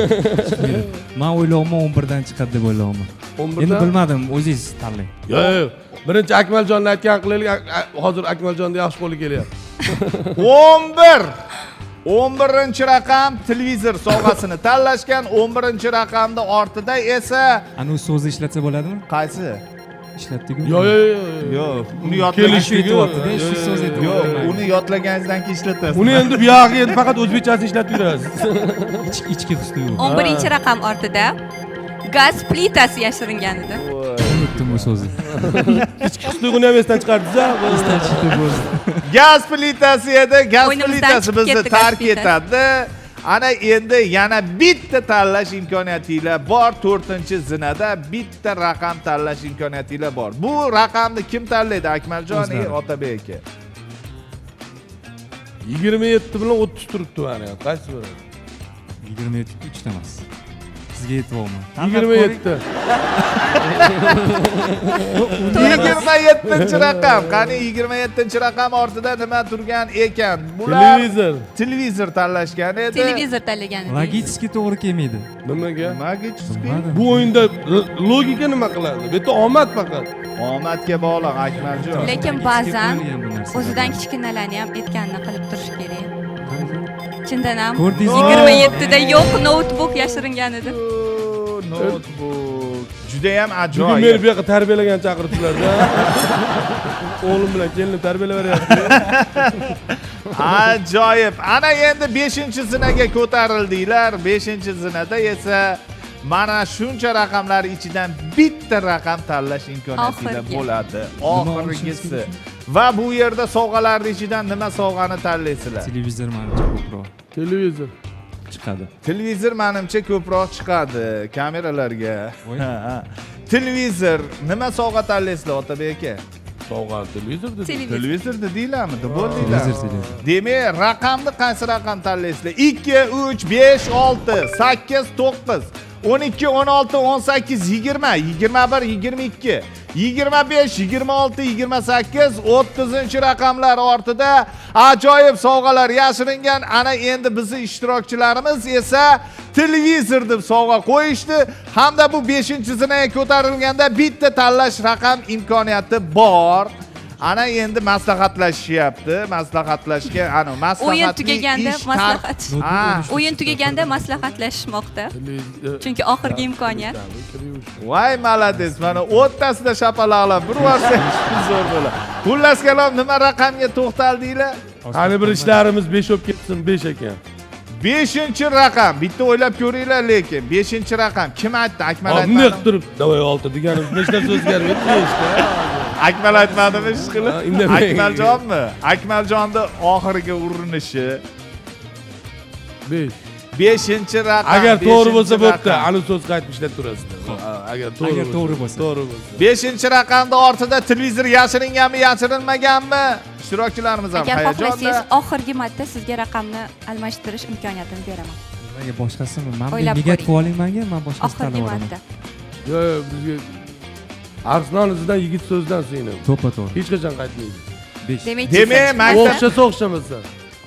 Chiqmaydi. Men o'ylayman 11 dan chiqadi deb o'ylayman. 11 Endi dan. bilmadim, o'zingiz tanlang. Yo'q. Birinchi Akmaljonning aytgan qilaylik. Hozir Akmaljonning yaxshi qo'li kelyapti. 11. 11-raqam televizor sovg'asini tanlashgan. 11-raqamda ortida esa Ana u so'zni ishlatsa bo'ladimi? qaysi? Ishlatdik-ku. Yo'q. Yo'q, uni Shu yodlagan. aytyapti-da, shu so'z aytyapti. Yo'q, uni yodlaganingizdan keyin ishlatasiz. Uni endi bu yog'i endi faqat o'zbekchasini ishlatib yurasiz. ichki his tuyg'u. 11-raqam ortida gaz plitasi yashiringan edi. Unutdim bu so'zni. Ichki his tuyg'uni ham esdan chiqardingiz-a? Esdan chiqdi bo'ldi. Gaz plitasi edi. Gaz O'yinimizdan plitasi chiqib bizni ketdi gaz tark plitasi. etadi. Ana endi yana bitta tanlash imkoniyatingiz bor. 4-zinada bitta raqam tanlash imkoniyatingiz bor. Bu raqamni kim tanlaydi? Akmaljon, O'zlari. Otabek aka. 27 bilan 30 turibdi mana. Qaysi biri? 27 3 emas. Sizga aytyapman. 27. 27-raqam. Qani 27-raqam ortida nima turgan ekan? Bular Televizor. televizor tanlashgan edi. Televizor tanlagan edi. Logически to'g'ri kelmaydi. Nimaga? Magichskiy. Bilmadim. Bu o'yinda logika nima qiladi? Bu yerda omad faqat. Omadga bog'liq Akmaljon. Lekin Logически ba'zan qo'yilgan bu narsa. o'zidan kichkinalarni ham aytganini qilib turish kerak. Chindan ham Ko'rdingizmi? 27 da yo'q notebook yashiringan edi. Notebook. Juda ham Bugun meni ajoyib. bu yoqqa tarbiyalagan chaqiribsizlar-da. O'g'lim bilan kelinni tarbiyalaveryapti. Ajoyib. Ana endi 5-zinaga ko'tarildinglar. 5-zinada esa mana shuncha raqamlar ichidan bitta raqam tanlash imkoniyatingiz Oxirgi. bo'ladi. Oxirgisi. Va bu yerda sovg'alarning ichidan nima sovg'ani tanlaysizlar? Televizor menimcha ko'proq Televizor. chiqadi. Televizor menimcha ko'proq chiqadi kameralarga. Voy. Ha. Televizor nima sovg'a tanlaysizlar Otabek aka? Sovg'a televizor dedi. Televizor. Televizor dedinglarmi? Bo'ldinglar. Televizor. Demak, raqamni qaysi raqam tanlaysizlar? 2, 3, 5, 6, 8, 9, 12, 16, 18, 20, 21, 22, 25, 26, 28, 30-raqamlar ortida ajoyib sovg'alar yashiringan. Ana endi bizning ishtirokchilarimiz esa televizor deb sovg'a qo'yishdi hamda bu 5-zinaga ko'tarilganda bitta tanlash raqam imkoniyati bor. Ana endi maslahatlashyapti. Maslahatlashga, ana maslahatli O'yin tugaganda ish maslahat. Ha. O'yin tugaganda maslahatlashmoqda. Chunki oxirgi imkoniyat. Voy malades, mana o'rtasida shapaloqlab bir varsa zo'r bo'ladi. Xullas kalom nima raqamga to'xtaldinglar? Qani bir ishlarimiz 5 bo'lib ketsin, 5 ekan. 5-raqam. Bitta o'ylab ko'ringlar lekin. 5-raqam kim aytdi? Akmal Bunday aytmadimi? qilib turib, "Davay 6" deganimiz 5 narsa o'zgarib ketdi. Akmal aytmadimi ish qilib? Ha, indamay. Akmaljonmi? Akmaljonni oxirgi urinishi 5. 5-raqam. Agar to'g'ri bo'lsa 5-raqam. bo'pti, ani so'z qaytib ishlatib turasizlar. Agar to'g'ri bo'lsa. To'g'ri bo'lsa. 5-raqamda ortida televizor yashiringanmi, yashirilmaganmi? Ishtirokchilarimiz ham Agar hayajonda. xohlasangiz oxirgi marta sizga raqamni almashtirish imkoniyatini beraman. Menga boshqasimi? Men O'ylab negat ko'ring. qilib oling menga, men boshqasini Oxirgi tanlab olaman. marta. Yo'q, bizga Arsenal izidan yigit so'zdan suyunib. To'ppa-to'g'ri. Hech qachon qaytmaydi. 5. Demak, Demak, maktab- O'xshasa o'xshamasa.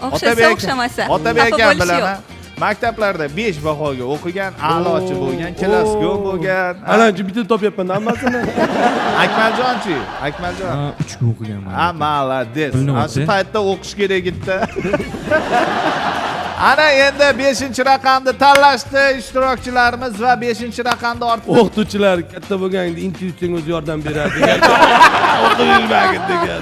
o'xshasa o'xshamasa. Otabek Xafa ham bo'lish bilaman. yo'q. Maktablarda 5 bahoga o'qigan, a'lochi bo'lgan, klasskom bo'lgan. Ananchi bitta topyapman hammasini. Akmaljonchi, Akmaljon. 3 ga o'qiganman. Ha, malades. Bilinyapti. Ana shu paytda o'qish kerak edi. Ana endi 5-raqamni tanlashdi ishtirokchilarimiz va 5-raqamda ortida O'qituvchilar katta bo'lganda intuitsiyang o'zi yordam beradi degan. O'qib yurmagin degan.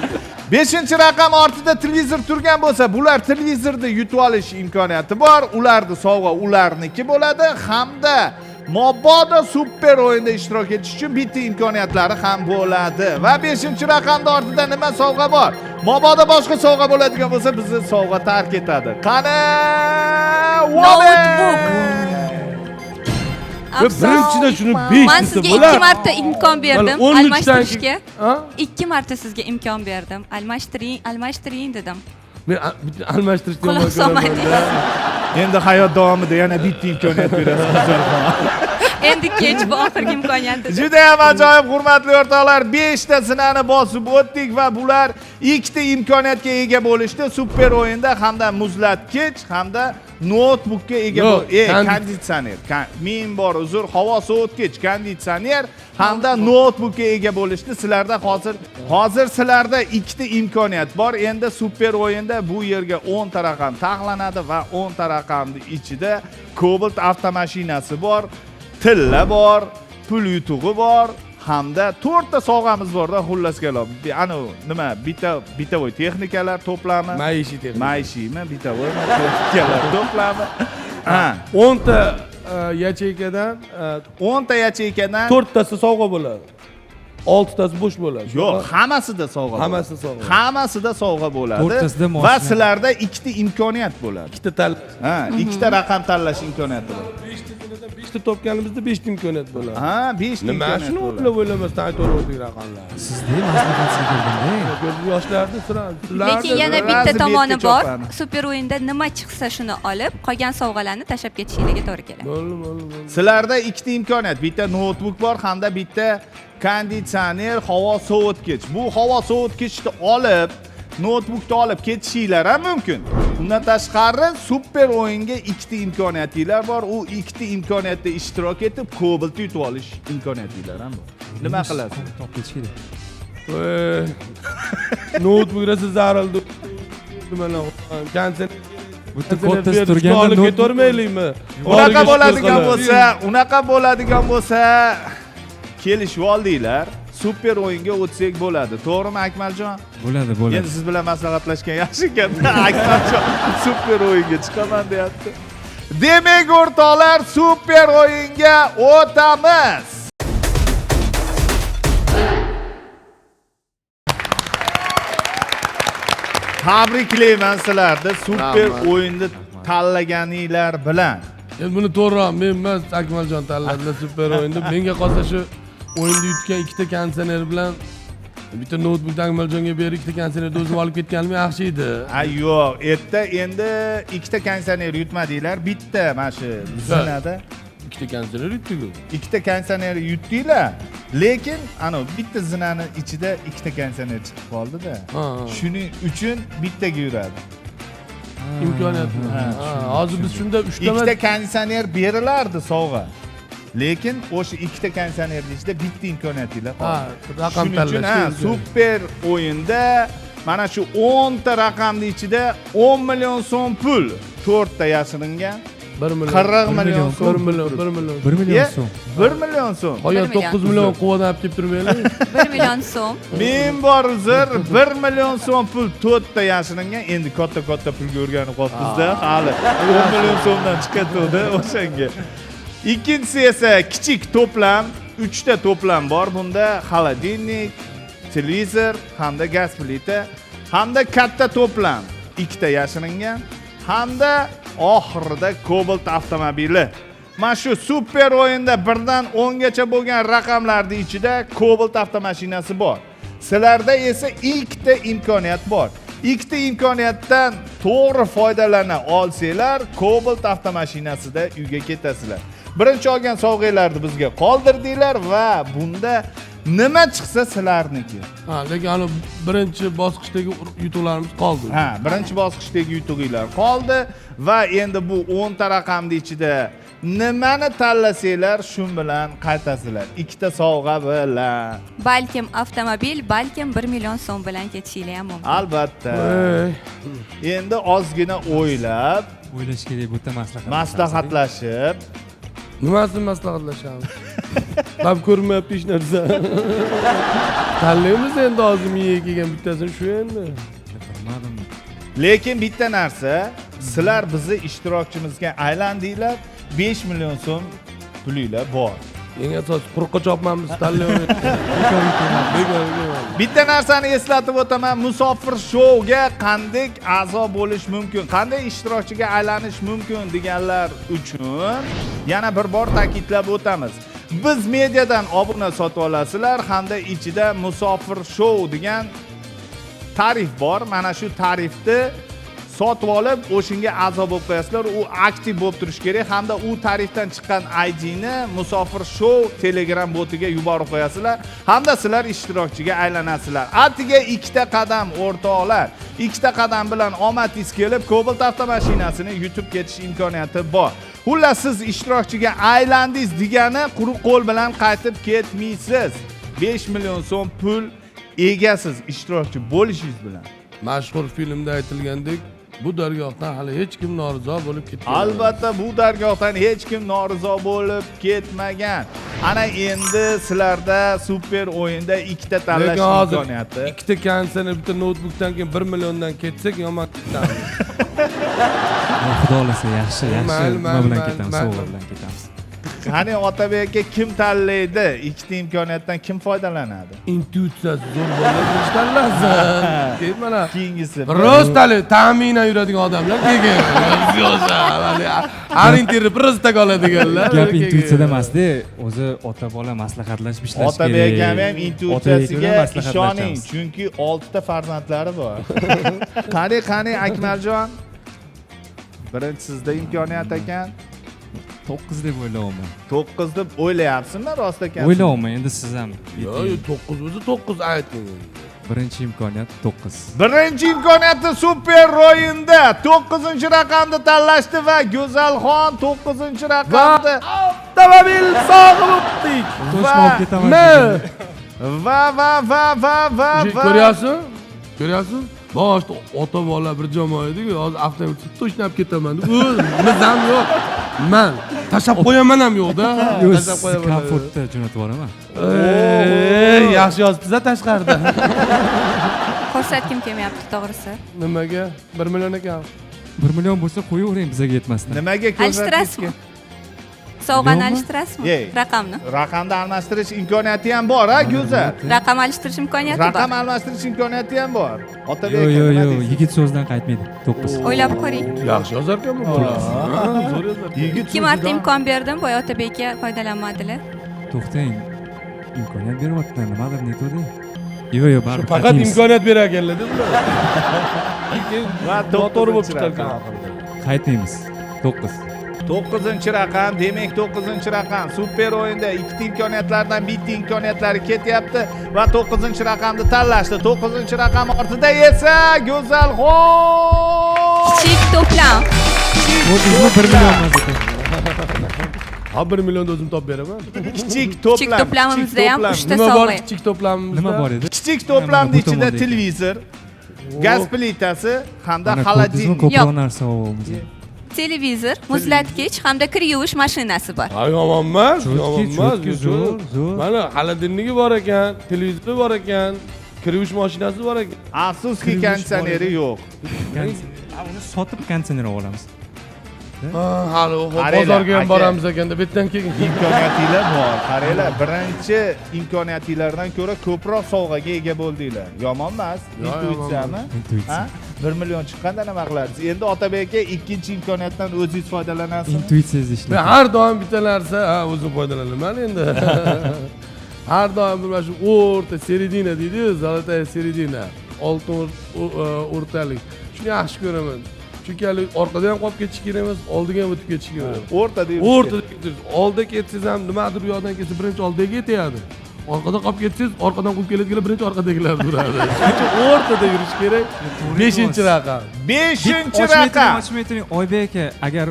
5-raqam ortida televizor turgan bo'lsa, bular televizorni yutib olish imkoniyati bor. Ularning sovg'a ularniki bo'ladi hamda mabodo super o'yinda ishtirok etish uchun bitta imkoniyatlari ham bo'ladi. Va 5-raqamning ortida nima sovg'a bor? Mabodo boshqa sovg'a bo'ladigan bo'lsa, bizni sovg'a tark etadi. Qani? Notebook. Birinchida shuni Men 5 sizga bo'lar. 2 marta imkon berdim Mana 13 almashtirishga. Ha? 2 marta sizga imkon berdim. Almashtiring dedim. Men almashtirishga Quloq solmadingiz. Endi hayot davomida yana bitta imkoniyat berasiz. Endi kech bu oxirgi imkoniyat. Juda ham ajoyib, hurmatli o'rtoqlar, 5 ta sinani bosib o'tdik va bular 2 ta imkoniyatga ega bo'lishdi. Super o'yinda hamda muzlatgich hamda notebookga ega konditsioner. Ming bor uzr, havo sovutgich, konditsioner hamda notebookga ega bo'lishdi. Sizlarda hozir sizlarda 2 ta imkoniyat bor. Endi super o'yinda bu yerga 10 ta raqam taxlanadi va 10 ta raqamning ichida Cobalt avtomashinasi bor. Tilla bor, pul yutug'i bor, hamda 4 ta sovg'amiz bor-da, xullas kalom. Ana nima, bitta voy texnikalar to'plami, Maishiy texnika. Maishiymi, bitta voy texnikalar to'plami. Ha, 10 ta yacheykadan 10 ta yacheykadan 4 tasi sovg'a bo'ladi. 6 tasi bo'sh bo'ladi. yo'q, hammasida sovg'a. Hammasi sovg'a. Hammasida sovg'a bo'ladi. O'rtasida Va mashina. sizlarda 2 ta imkoniyat bo'ladi. 2 ta tal. Ha, 2 ta raqam tanlash imkoniyati bor. 5 ta topganimizda 5 ta imkoniyat bo'ladi. Ha, 5 ta Nima imkoniyat shuni bo'ladi. o'ylab o'ylamasdan aytaverdik raqamlarni. Sizning maslahatsiga keldim-da. Ko'z yoshlarni Lekin yana ba'zi bitta betga tomoni bor. chopadi. Super o'yinda nima chiqsa shuni olib, qolgan sovg'alarni tashlab ketishingizga to'g'ri keladi. bo'ldi. Sizlarda 2 ta imkoniyat, bitta notebook bor hamda bitta konditsioner, havo sovutgich. Bu havo sovutgichni olib, notebookni olib ketishinglar ham mumkin. Undan tashqari super o'yinga 2 ta imkoniyatinglar bor. U 2 ta imkoniyatda ishtirok etib, Cobalt yutib olish imkoniyatinglar ham bor. Nima qilasiz? Topib ketish kerak. Notebookda siz zarildi. Mana kanser Bitta kodtasi turganda olib ketavermaylikmi? Unaqa bo'ladigan bo'lsa, kelishib oldinglar. Super o'yinga o'tsak bo'ladi. To'g'rimi Akmaljon? Bo'ladi. Endi siz bilan maslahatlashgan yaxshi ekan. Akmaljon super o'yinga chiqaman deyapti. Demak, o'rtoqlar, super o'yinga o'tamiz. Tabriklayman sizlarni super o'yinni tanlaganinglar bilan. Endi buni to'g'ri, men emas, Akmaljon tanladilar super o'yinda. Menga qolsa shu o'yinda yutgan 2 ta konditsioner bilan bitta notebook Akmaljonga berib 2 ta konditsionerni o'zim olib ketganim yaxshi edi. Ay yo'q, erta endi 2 ta konditsioner yutmadinglar, bitta mana shu zinada 2 ta konditsioner yutdik-ku. 2 ta konditsioner yutdinglar, lekin ana bitta zinani ichida 2 ta konditsioner chiqib qoldi-da. Shuning uchun bittaga yuradi. Imkoniyat. Hozir biz shunda 3 ta 2 ta konditsioner berilardi sovg'a. Lekin o'sha 2 ta konditsionerning ichida bitta imkoniyatinglar qoldi. Raqam Shuning uchun tanlash. super o'yinda mana shu 10 ta raqamning ichida 10 million so'm pul 4 ta yashiringan. 1 million. 40 million so'm. 1 million, 1 million. 1 million so'm. 1 million so'm. Qo'yan 9 million quvadan olib kelib turmaylar. 1 million so'm. Men bor uzr 1 million so'm pul 4 ta yashiringan. Endi katta pulga o'rganib qolibmiz-da, hali 10 million so'mdan chiqadi o'shanga. Ikkinchisi esa kichik to'plam, 3 ta to'plam bor. Bunda xolodilnik, televizor hamda gaz plita hamda katta to'plam 2 ta yashiringan hamda oxirida Cobalt avtomobili. Mana shu super o'yinda 1 dan 10 gacha bo'lgan raqamlarning ichida Cobalt avtomashinasi bor. Sizlarda esa 2 ta imkoniyat bor. 2 ta imkoniyatdan to'g'ri foydalana olsanglar, Cobalt avtomashinasida uyga ketasizlar. Birinchi olgan sovg'alarni bizga qoldirdinglar va bunda nima chiqsa sizlarniki. Lekin hali birinchi bosqichdagi yutuqlarimiz qoldi. Birinchi bosqichdagi yutuqlar qoldi va endi bu 10 ta raqamning ichida nimani tanlasanglar, shu bilan qaytasizlar. 2 ta sovg'a bilan. Balkim avtomobil, balkim 1 million so'm bilan ketishinglar ham mumkin. Albatta. Endi ozgina o'ylab, O'ylash kerak, bu yerda maslahatlashib. Nimasini maslahatlashamiz? Qab ko'rmayapti hech narsa. Tanlaymiz endi hozir miyaga kelgan bittasini shu endi. Bilmadim. Lekin bitta narsa, sizlar bizni ishtirokchimizga aylandinglar, 5 million so'm pulinglar bor. Eng asosiy quruqqa chopmamiz tanlaymiz. Bitta narsani eslatib o'taman, musofir shouga qanday a'zo bo'lish mumkin, qanday ishtirokchiga aylanish mumkin deganlar uchun yana bir bor ta'kidlab o'tamiz. Biz mediadan obuna sotib olasizlar hamda ichida musofir shou degan tarif bor. Mana shu tarifni sotib olib, o'shinga a'zo bo'lib qo'yasizlar. U aktiv bo'lib turish kerak hamda u tarifdan chiqqan ID ni Musofir Show Telegram botiga yuborib qo'yasizlar hamda sizlar ishtirokchiga aylanasizlar. Atiga ikkita qadam o'rtoqlar. Ikkita qadam bilan omadingiz kelib, Cobalt avtomashinasini yutib ketish imkoniyati bor. Xullas siz ishtirokchiga aylandingiz degani quruq qo'l bilan qaytib ketmaysiz. 5 million so'm pul egasiz ishtirokchi bo'lishingiz bilan. Mashhur filmda aytilgandek, bu dargohdan hali hech kim norizo bo'lib ketmagan. Albatta bu dargohdan hech kim norizo bo'lib ketmagan. Ana endi sizlarda super o'yinda ikkita tanlash imkoniyati. Ikkita kansani bitta notebookdan keyin 1 milliondan ketsak yomon ketamiz. Xudo xolasa yaxshi nima bilan ketamiz, sovg'a bilan ketamiz. Qani Otabek aka kim tanlaydi? Ikkita imkoniyatdan kim foydalanadi? Intuitsiyasi zo'r bo'ladi, tanlasin. Keyin mana Keyingisi. Rostali ta'minan yuradigan odamlar keyin yo'sa, har interni prosta qoladiganlar. Gap intuitsiyada emasda, o'zi ota bola maslahatlashib ishlash kerak. Otabek akam ham intuitsiyasiga ishoning, chunki 6 ta farzandlari bor. Qani Akmaljon? Birinchi sizda imkoniyat ekan. 9 deb o'ylayapman. 9 deb o'ylayapsizmi rost ekan? O'ylayapman, endi siz ham. Yo'q, 9 o'zi 9 ayting. Birinchi imkoniyat 9. Birinchi imkoniyatni super o'yinda 9-raqamni tanlashdi va Go'zalxon 9-raqamni avtomobil sog'ib o'tdik. To'shmoq ketaman. Va. Ko'ryapsiz? Boshda ota bola bir jamoa edi-ku, hozir avtomobil to'shnab ketaman deb. Biz ham yo'q. Men tashab qo'yaman ham yo'q-da. Tashab qo'yaman. Komfortda jo'natib yuboraman. Yaxshi yozibsiz-a tashqarida. Ko'rsatkim kelmayapti to'g'risi. Nimaga? 1 million ekan. 1 million bo'lsa qo'yavering bizga yetmasdan. Nimaga Alishtirasizmi? Sovg'ani alishtirasizmi? Yey. Raqamni. Raqamni almashtirish imkoniyati ham bor, ha, Go'zal. Raqam alishtirish imkoniyati bor. Raqam almashtirish imkoniyati ham bor. Otabek Yo'q, yigit so'zdan qaytmaydi. 9. O'ylab ko'ring. Yaxshi yozar ekan bu bola. Zo'r yozar. Yigit 2 marta imkon berdim, boya Otabekka foydalanmadilar. To'xtang. Imkoniyat beryaptilar, nimadir netuvding? Yo'q, baribir. Faqat imkoniyat berar ekanlar dedilar. va To'g'ri bo'lib chiqarkan. Qaytmaymiz. 9. 9-raqam, demak 9-raqam super o'yinda ikkita imkoniyatlardan bitta imkoniyatlari ketyapti va 9-raqamni tanlashdi. 9-raqam ortida esa Go'zalxon. Kichik to'plam. Bu bizni 1 million emas ekan. Ha 1 million o'zim topib beraman. Kichik to'plam. to'plamimizda ham 3 ta Nima bor sovg'a. kichik to'plamimizda? Nima bor edi? Kichik to'plamning ichida televizor, gaz plitasi hamda xolodilnik. Ko'proq narsa olamiz. Televizor, muzlatgich hamda kir yuvish mashinasi bor. Ha yomon emas, Cho'tki, zo'r. Mana xolodilnigi bor ekan, televizori bor ekan, kir yuvish mashinasi bor ekan. Afsuski konditsioneri yo'q. Uni sotib konditsioner olamiz. Hali bozorga ham boramiz ekanda, bu yerdan keyin Imkoniyatinglar bor. Qaranglar, birinchi imkoniyatinglardan ko'ra ko'proq sovg'aga ega bo'ldinglar. Yomon emas, intuitsiyami? Intuitsiya. 1 million chiqqanda nima qilasiz? Endi Otabek aka ikkinchi imkoniyatdan o'zingiz foydalanasiz. Intuitsiyangiz men ishlaydi. har doim bitta narsa, o'zim foydalanaman endi. Har doim bir shu o'rta seredina deydi-ku, zolotaya seredina, oltin o'rtalik. Shuni yaxshi ko'raman. Chunki hali orqadan ham qolib ketish kerak emas, oldiga ham o'tib ketish kerak. O'rtada O'rtada ketasiz. Oldiga ketsangiz ham nimadir u yoqdan kelsa birinchi oldiga ketadi. Orqada qolib ketsangiz, orqadan quvib keladiganlar birinchi orqadagilar turadi. Shuning o'rtada yurish kerak. 5-raqam. 5-raqam. Ochmaytring, Oybek aka, agar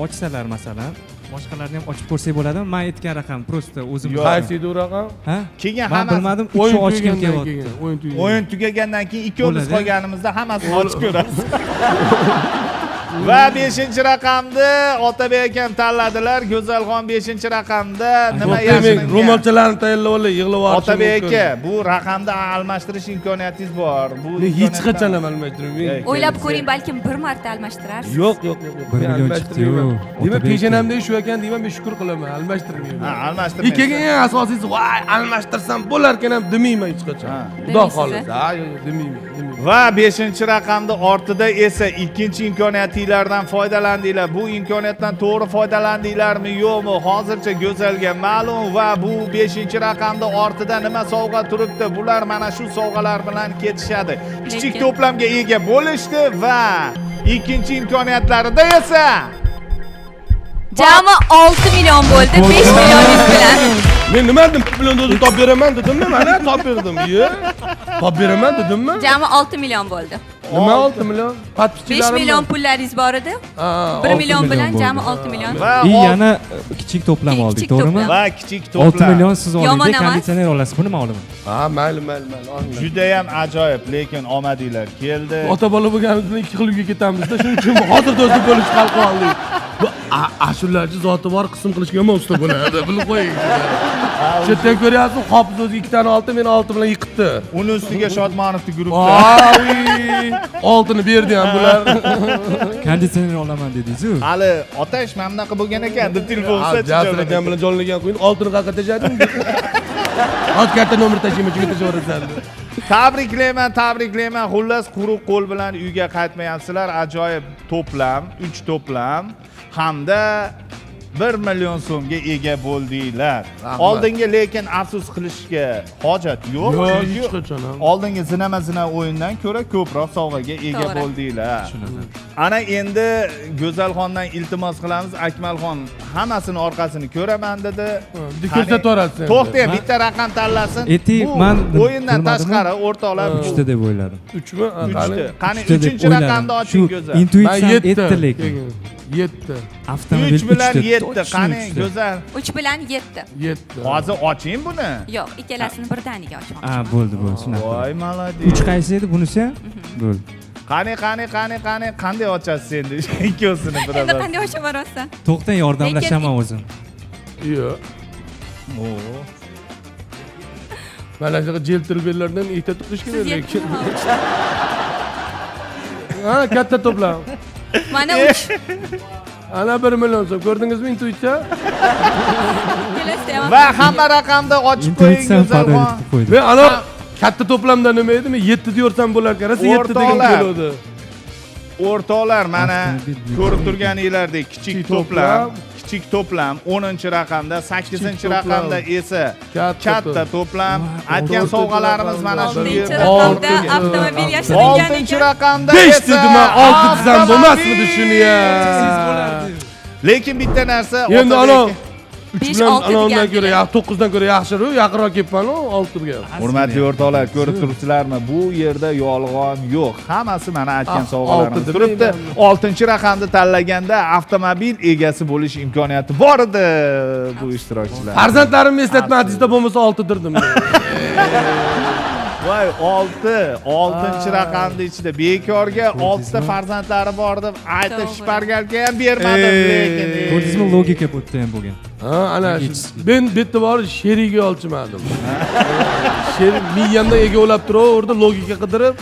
ochsalar masalan, boshqalarni ham ochib ko'rsak bo'ladimi? Men aytgan raqam prosta o'zim. Qaysi raqam? Ha? Keyin Men hammasi bilmadim, 3 ochgim kelyapti. O'yin tugagandan o'yin tugagandan keyin ikkovimiz Bo'ladi. qolganimizda hammasini ochib ko'ramiz. Va 5-raqamni Otabek akam tanladilar. Go'zalxon 5-raqamda nima yashiringan? ro'molchalarni tayyorlab olay, yig'lab olishim Otabek aka, bu raqamni almashtirish imkoniyatingiz bor. Bu Men hech qachon ham almashtirmayman. O'ylab ko'ring, balkim bir marta almashtirarsiz. Yo'q. 1 million chiqdi-yu. Demak, peshanamda shu ekan deyman, men shukur qilaman, almashtirmayman. Ha, almashtirmaysiz. Ikkiga eng asosiysi, voy, almashtirsam bo'larkan ham demayman hech qachon. Ha. Xudo Demaysiz, xolisa. Ha, yo'q, demayman. Va 5-raqamni ortida esa ikkinchi imkoniyatinglardan foydalandinglar. Bu imkoniyatdan to'g'ri foydalandinglarmi, yo'qmi? Hozircha Go'zalga ma'lum va bu 5-raqamni ortida nima sovg'a turibdi? Bular mana shu sovg'alar bilan ketishadi. Kichik to'plamga ega bo'lishdi va ikkinchi imkoniyatlarida esa Jami 6 million bo'ldi, 5 millioningiz bilan. Men nima dedim? Million o'zim topib beraman dedimmi? Mana topib berdim. Topib beraman dedimmi? Jami 6 million bo'ldi. Nima 6 million? 5 million pullaringiz bor edi. 1 million bilan jami 6 million. va Yana kichik to'plam oldik, Kichik to'g'rimi? to'plam. va kichik 6 to'plam. million siz Yomon oldingiz, emas. konditsioner olasiz. Buni ma'lum. Ha, mayli. olinglar. Juda ham ajoyib, lekin omadinglar keldi. Ota bola bo'lganimizda ikki xil uyga ketamizda, shuning uchun hozir do'stlik bo'lish hal qildik. Bu ashulachi zoti bor, qism qilishga ham usta bo'ladi, bilib qo'ying. Shu yerdan ko'ryapsiz, Hofiz o'zi 2 tani olti, meni 6 bilan yiqitdi. Uni ustiga Shodmonovning guruhda. Oltini berdi ham bular. Konditsioner olaman dedingiz-ku. Hali otash mana bunaqa bo'lgan ekan deb telefon Jasur akam bilan jonlagan qo'yin, oltini qayerga tashlading? Hozir katta nomer tashlayman, chunki tashaverasizlar. Tabriklayman. Xullas, quruq qo'l bilan uyga qaytmayapsizlar. Ajoyib to'plam, 3 to'plam hamda 1 million so'mga ega bo'ldinglar. Rahmat. Oldinga lekin afsus qilishga hojat yo'q. Yo'q, Chunki hech qachon ham. oldingi zina o'yindan ko'ra ko'proq sovg'aga ega To'g'ri. bo'ldinglar. Ana endi Go'zalxondan iltimos qilamiz. Akmalxon hammasini orqasini ko'raman dedi. Ko'rsataverasiz. To'xtang, bitta raqam tanlasin. Etik, Bu man o'yindan ko'rmadimmi? tashqari o'rtoqlar 3 ta deb o'yladim. 3mi? 3ta. Qani 3ta deb 3-raqamni o'yladim. oching Shu Go'zal. intuitsiya aytdi lekin. 7. Avtomobil 3 bilan 3 7. Qani Go'zal. 3 bilan 7. 7. Hozir oching buni. Yo'q, ikkalasini birdaniga ochmoqchi. Ha, bo'ldi, shunaqa. Voy, maladiy. 3 qaysi edi bunisi? Bo'ldi. Qani, qanday ochasiz endi ikkovsini Endi birodar? qanday ochib borasan? To'xtang, yordamlashaman o'zim. Yo'q. Oo. Mana shu jeltirberlardan ehtiyot qilish kerak Siz lekin. 7. Ha, katta to'plam. Mana 3. Ana 1 million so'm. Ko'rdingizmi intuitsiya? Ikkalasida ham. Va hamma raqamni ochib qo'ying Intuitsiyani foydali Go'zalxon. qilib qo'ydim. Men ana katta to'plamda nima edi? Men 7 deyorsam bo'lar ekan. Rasa 7 degan O'rtoqlar. keladi. O'rtoqlar, mana Avtomobil ko'rib turganingizdek kichik to'plam, 10-raqamda, 8-raqamda esa katta to'plam. Aytgan sovg'alarimiz mana shu 6-raqamda yerda. avtomobil yashiringan 6-raqamda 5 esa dedim, 6 desam bo'lmasmidi shuni ya? Lekin bitta narsa Endi ana 3 5, bilan 6 anavundan ko'ra, degan. 9dan ko'ra yaxshiroq, yaqinroq kelibman-ku 6 ga. Hurmatli o'rtoqlar, ko'rib turibsizlarmi? Bu yerda yolg'on yo'q. Hammasi mana aytgan sovg'alarimiz olti turibdi. demayman. 6-raqamni tanlaganda avtomobil egasi bo'lish imkoniyati bor edi bu ishtirokchilar. Farzandlarimni eslatmadingizda bo'lmasa 6 dirdim. Voy, 6-raqamni ichida bekorga 6 ta farzandlari bor deb aytib To'g'ri. shpargalka ham bermadim lekin. Ko'rdingizmi, logika bu yerda ham bo'lgan. Ha, ana shu. Men bu yerda bor sheriga olchimadim. Sherik miyamda ega o'lab turaverdi, logika qidirib.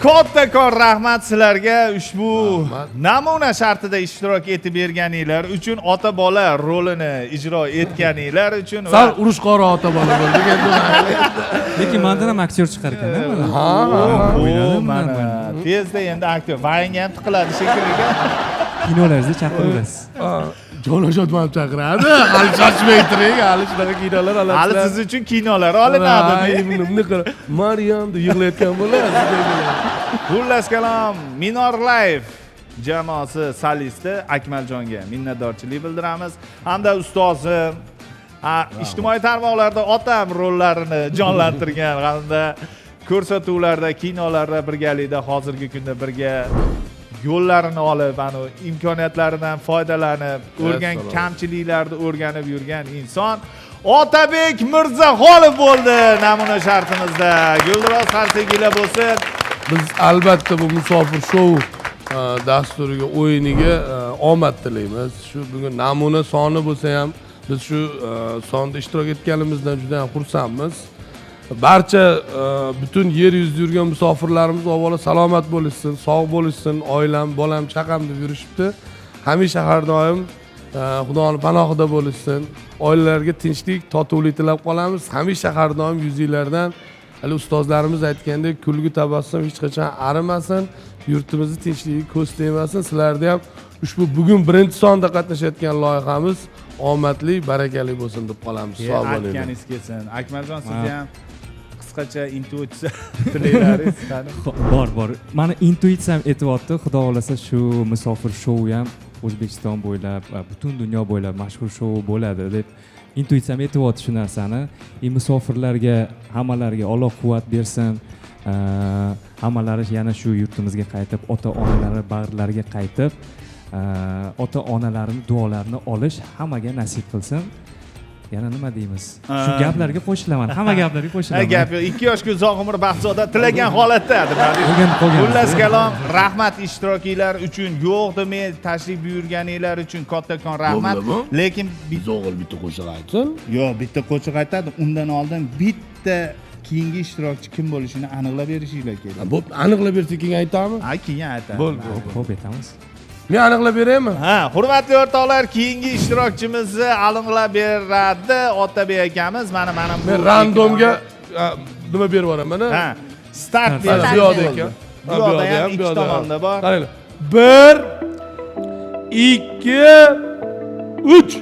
Kattakon rahmat sizlarga ushbu Rahmat. namuna shartida ishtirok etib berganinglar uchun, ota bola rolini ijro etganinglar uchun Sal urushqora ota bola bo'ldi endi. Lekin mendan ham aktyor chiqar ekan-a. Ha, O'yladim mana man. tezda endi aktyor vayanga ham tiqiladi shekilli. Kinolaringizda chaqiraverasiz. Jo'nashotman chaqiradi. Hali shoshmay turing, hali shunaqa kinolar olasizlar. Hali siz uchun kinolar olinadi. Maryam deb yig'layotgan bo'ladi. Xullas kalom, Minor Life jamoasi solisti Akmaljonga minnatdorchilik bildiramiz hamda ustozim ijtimoiy tarmoqlarda otam rollarini jonlantirgan hamda ko'rsatuvlarda, kinolarda birgalikda hozirgi kunda birga yo'llarini olib, ana imkoniyatlaridan foydalanib, o'rgan kamchiliklarni o'rganib yurgan inson Otabek Mirzaxonov bo'ldi namuna shartimizda. Guldiroz qarsakinglar bo'lsin. Biz albatta bu musofir shou dasturiga, o'yiniga omad tilaymiz. Shu bugun namuna soni bo'lsa ham biz shu sonda ishtirok etganimizdan juda ham xursandmiz. Barcha butun yer yuzida yurgan musofirlarimiz avvalo salomat bo'lishsin, sog' bo'lishsin, oilam, bolam, chaqam deb yurishibdi. Hamisha har doim Xudoning panohida bo'lishsin. Oilalarga tinchlik, totuvlik tilab qolamiz. Hamisha har doim yuzinglardan hali ustozlarimiz aytgandek kulgi tabassum hech qachon arimasin. Yurtimizni tinchligi ko'z tegmasin. Sizlarda ham ushbu bugun birinchi sonda qatnashayotgan loyihamiz omadli, barakali bo'lsin deb qolamiz. Sog' bo'ling. Aytganingiz kelsin. Akmaljon, siz ham qisqacha intuitsiya tilaylaringiz qani? Bor. Mani intuitsiyam aytyapti. Xudo xolasa shu musofir shou ham O'zbekiston bo'ylab, butun dunyo bo'ylab mashhur shou bo'ladi deb intuitsiyam aytyapti shu narsani. Musofirlarga, hammalariga Alloh quvvat bersin. Hammalari yana shu yurtimizga qaytib, ota-onalari bag'rlariga qaytib, ota-onalarining duolarini olish hammaga nasib qilsin. Yana nima deymiz? Shu gaplarga qo'shilaman. Hamma gaplarga qo'shilaman. Gap yo'q. 2 yoshga uzoq umr Baxtzoda tilagan holatda Xullas kalom, rahmat ishtirokchilar uchun, yo'q demay tashrif buyurganinglar uchun kattakon rahmat. Lekin o'g'il bitta qo'shiq aytsin. Yo'q, bitta qo'shiq aytadi. Undan oldin bitta keyingi ishtirokchi kim bo'lishini aniqlab berishinglar kerak. Bo'p, aniqlab bersak keyin aytamiz. Keyin aytamiz. Bo'ldi. Xo'p, aytamiz. Men aniqlab beraymi? Hurmatli o'rtoqlar, keyingi ishtirokchimizni aniqlab beradi Otabek akamiz. Mana bu men randomga nima berib yuboraman, mana. Start Bu yoqda ekan. Bu yoqda ham ikki tomonda bor. Qaranglar. 1 2 3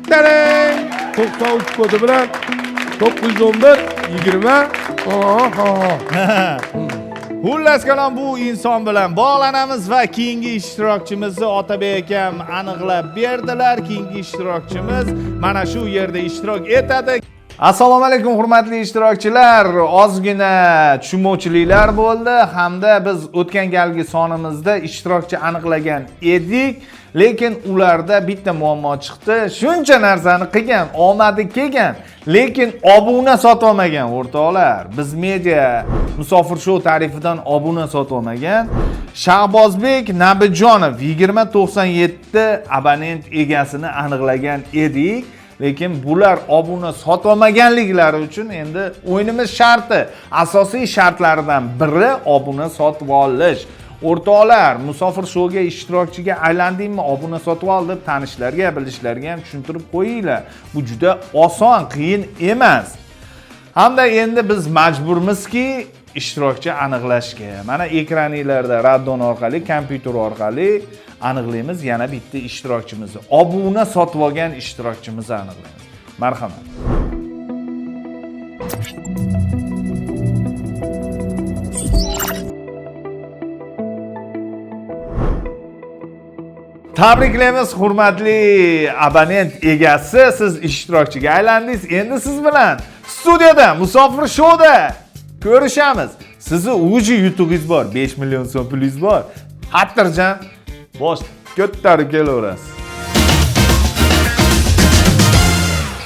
Tarang! 93 kodi bilan 911 20. Xullas kalom, bu inson bilan bog'lanamiz va keyingi ishtirokchimizni Otabek akam aniqlab berdilar. Keyingi ishtirokchimiz mana shu yerda ishtirok etadi. Assalomu alaykum hurmatli ishtirokchilar. Ozgina tushunmovchiliklar bo'ldi hamda biz o'tgan galgi sonimizda ishtirokchi aniqlagan edik. Lekin ularda bitta muammo chiqdi. Shuncha narsani qilgan, omadi kelgan, lekin obuna sotib olmagan o'rtoqlar. Biz media musofir shou tarifidan obuna sotib olmagan. Shahbozbek Nabijonov 2097 abonent egasini aniqlagan edik. Lekin bular obuna sotib olmaganliklari uchun endi o'yinimiz sharti, asosiy shartlaridan biri obuna sotib olish. O'rtoqlar, musofir shouga ishtirokchiga aylandingmi, obuna sotib ol deb tanishlarga, bilishlarga ham tushuntirib qo'yinglar. Bu juda oson, qiyin emas. Hamda endi biz majburmizki ishtirokchi aniqlashga. Mana ekraninglarda raddon orqali, kompyuter orqali aniqlaymiz yana bitta ishtirokchimizni. Obuna sotib olgan ishtirokchimizni aniqlaymiz. Marhamat. Tabriklaymiz hurmatli abonent egasi, siz ishtirokchiga aylandingiz. Endi siz bilan studiyada, musofir shouda ko'rishamiz. Sizni uji yutug'ingiz bor, 5 million so'm pulingiz bor. Xatirjam bosh ko'tarib kelaverasiz.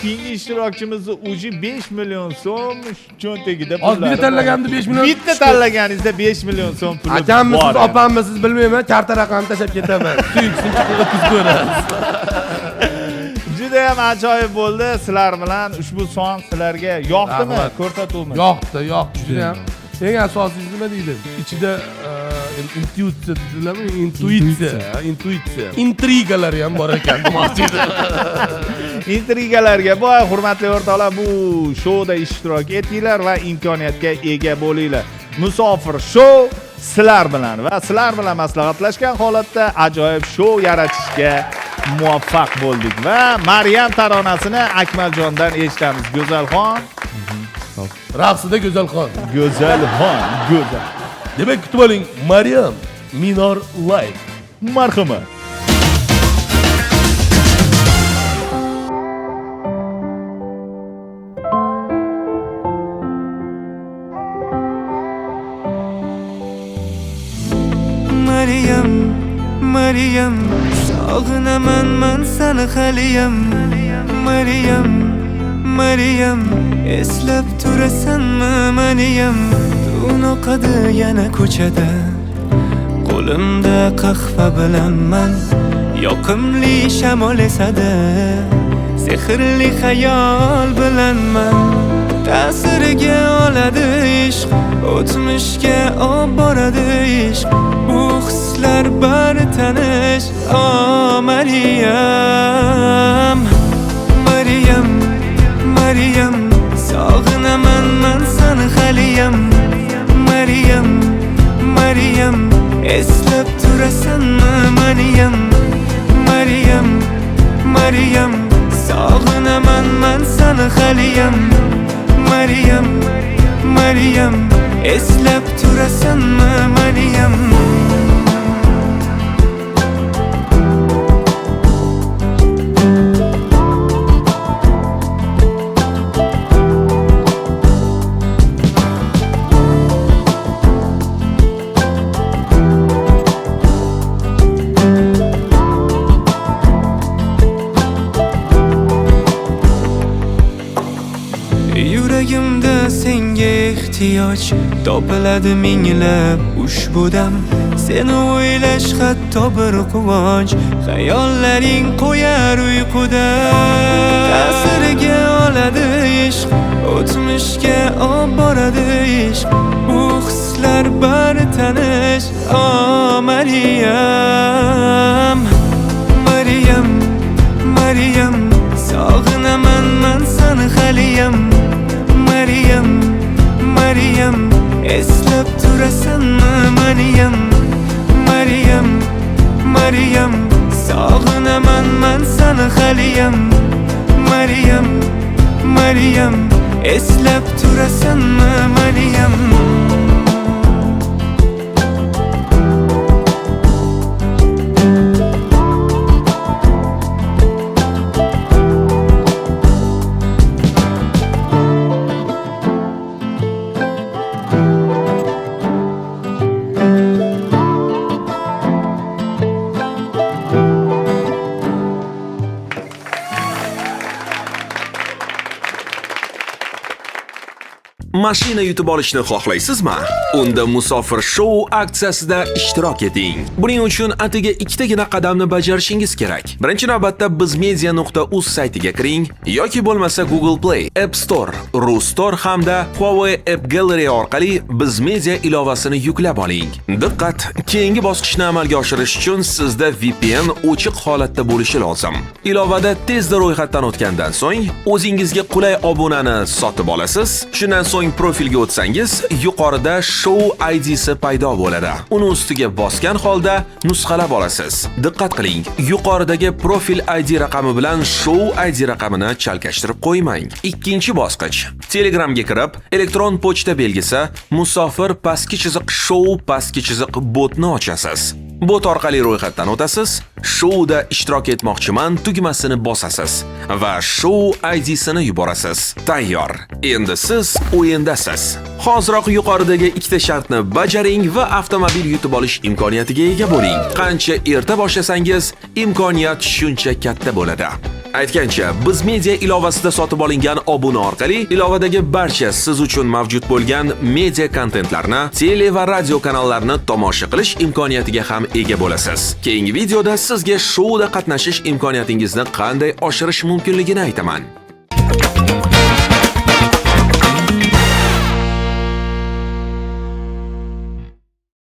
Keyingi ishtirokchimizni uji 5 million so'm cho'ntagida pullar. Bitta tanlaganimda 5 million. Bitta tanlaganingizda 5 million so'm pul bor. Akamisiz, opamisiz bilmayman, karta raqamni tashlab ketaman. Suyuksini o'tkazib ko'rasiz. Juda ham ajoyib bo'ldi. Sizlar bilan ushbu son sizlarga yoqdimi? Ko'rsatuvmi? Yoqdi. Juda ham. Eng asosiysi nima deydi? Ichida intuitsiya dedilarmi? Intuitsiya. Intrigalar ham bor ekan demoqchiydi. Intrigalarga boy hurmatli o'rtoqlar, bu shouda ishtirok etinglar va imkoniyatga ega bo'linglar. Musofir shou sizlar bilan va sizlar bilan maslahatlashgan holatda ajoyib shou yaratishga muvaffaq bo'ldik va Maryam taronasini Akmaljondan eshitamiz. Go'zalxon. Raqsida Go'zalxon. Go'zalxon. Demak, kutib oling, Maryam Minor Live. Marhamat. Maryam, sog'inaman men seni haliyam. Maryam, eslab turasanmi meniyam? Kun oqadi yana ko'chada, qo'limda qahva bilan man, yoqimli shamol esadi, sehrli xayol bilan man. Ta'siriga oladi ishq, o'tmishga olib boradi ishq. Bu hislar bari tanish. Maryam, Maryam, Maryam, sog'inaman man seni haliyam. Maryam, Maryam, eslab turasanmi maniyam. Maryam, Maryam, sog'inaman man seni haliyam. Maryam, Maryam, eslab turasanmi maniyam. Yuragimda senga ehtiyoj topiladi minglab ushbu dam. Seni o'ylash hatto bir quvonch, xayollaring qo'yar uyquda. Ta'siriga oladi ishq, o'tmishga olib boradi ishq. Bu hislar bari tanish. Maryam, Maryam, Maryam, sog'inaman man seni haliyam. Maryam, Maryam, eslab turasanmi maniyam. Maryam, Maryam, sog'inaman man seni haliyam. Maryam, Maryam, eslab turasanmi maniyam. Mashina yutib olishni xohlaysizmi? Unda Musofir Show aksiyasida ishtirok eting. Buning uchun atigi ikkitagina qadamni bajarishingiz kerak. Birinchi navbatda bizmedia.uz saytiga kiring yoki bo'lmasa Google Play, App Store, Rustore hamda Huawei App Gallery orqali Bizmedia ilovasini yuklab oling. Diqqat, keyingi bosqichni amalga oshirish uchun sizda VPN ochiq holatda bo'lishi lozim. Ilovada tezda ro'yxatdan o'tgandan so'ng o'zingizga qulay obunani sotib olasiz. Shundan so'ng profilga o'tsangiz, yuqorida Show ID'si paydo bo'ladi. Uni ustiga bosgan holda nusxalab olasiz. Diqqat qiling, yuqoridagi profil ID raqami bilan Show ID raqamini chalkashtirib qo'ymang. Ikkinchi bosqich. Telegramga kirib, elektron pochta belgisi musofir pastki chiziq show pastki chiziq botni ochasiz. Bot orqali ro'yxatdan o'tasiz, shouda ishtirok etmoqchiman tugmasini bosasiz va show ID'sini yuborasiz. Tayyor. Endi siz o'yindasiz. Hoziroq yuqoridagi ikkita shartni bajaring va avtomobil yutib olish imkoniyatiga ega bo'ling. Qancha erta boshlasangiz, imkoniyat shuncha katta bo'ladi. Aytgancha, Bizmedia ilovasida sotib olingan obuna orqali ilovadagi barcha siz uchun mavjud bo'lgan media kontentlarni, tele va radio kanallarni tomosha qilish imkoniyatiga ham ega bo'lasiz. Keyingi videoda sizga shouda qatnashish imkoniyatingizni qanday oshirish mumkinligini aytaman.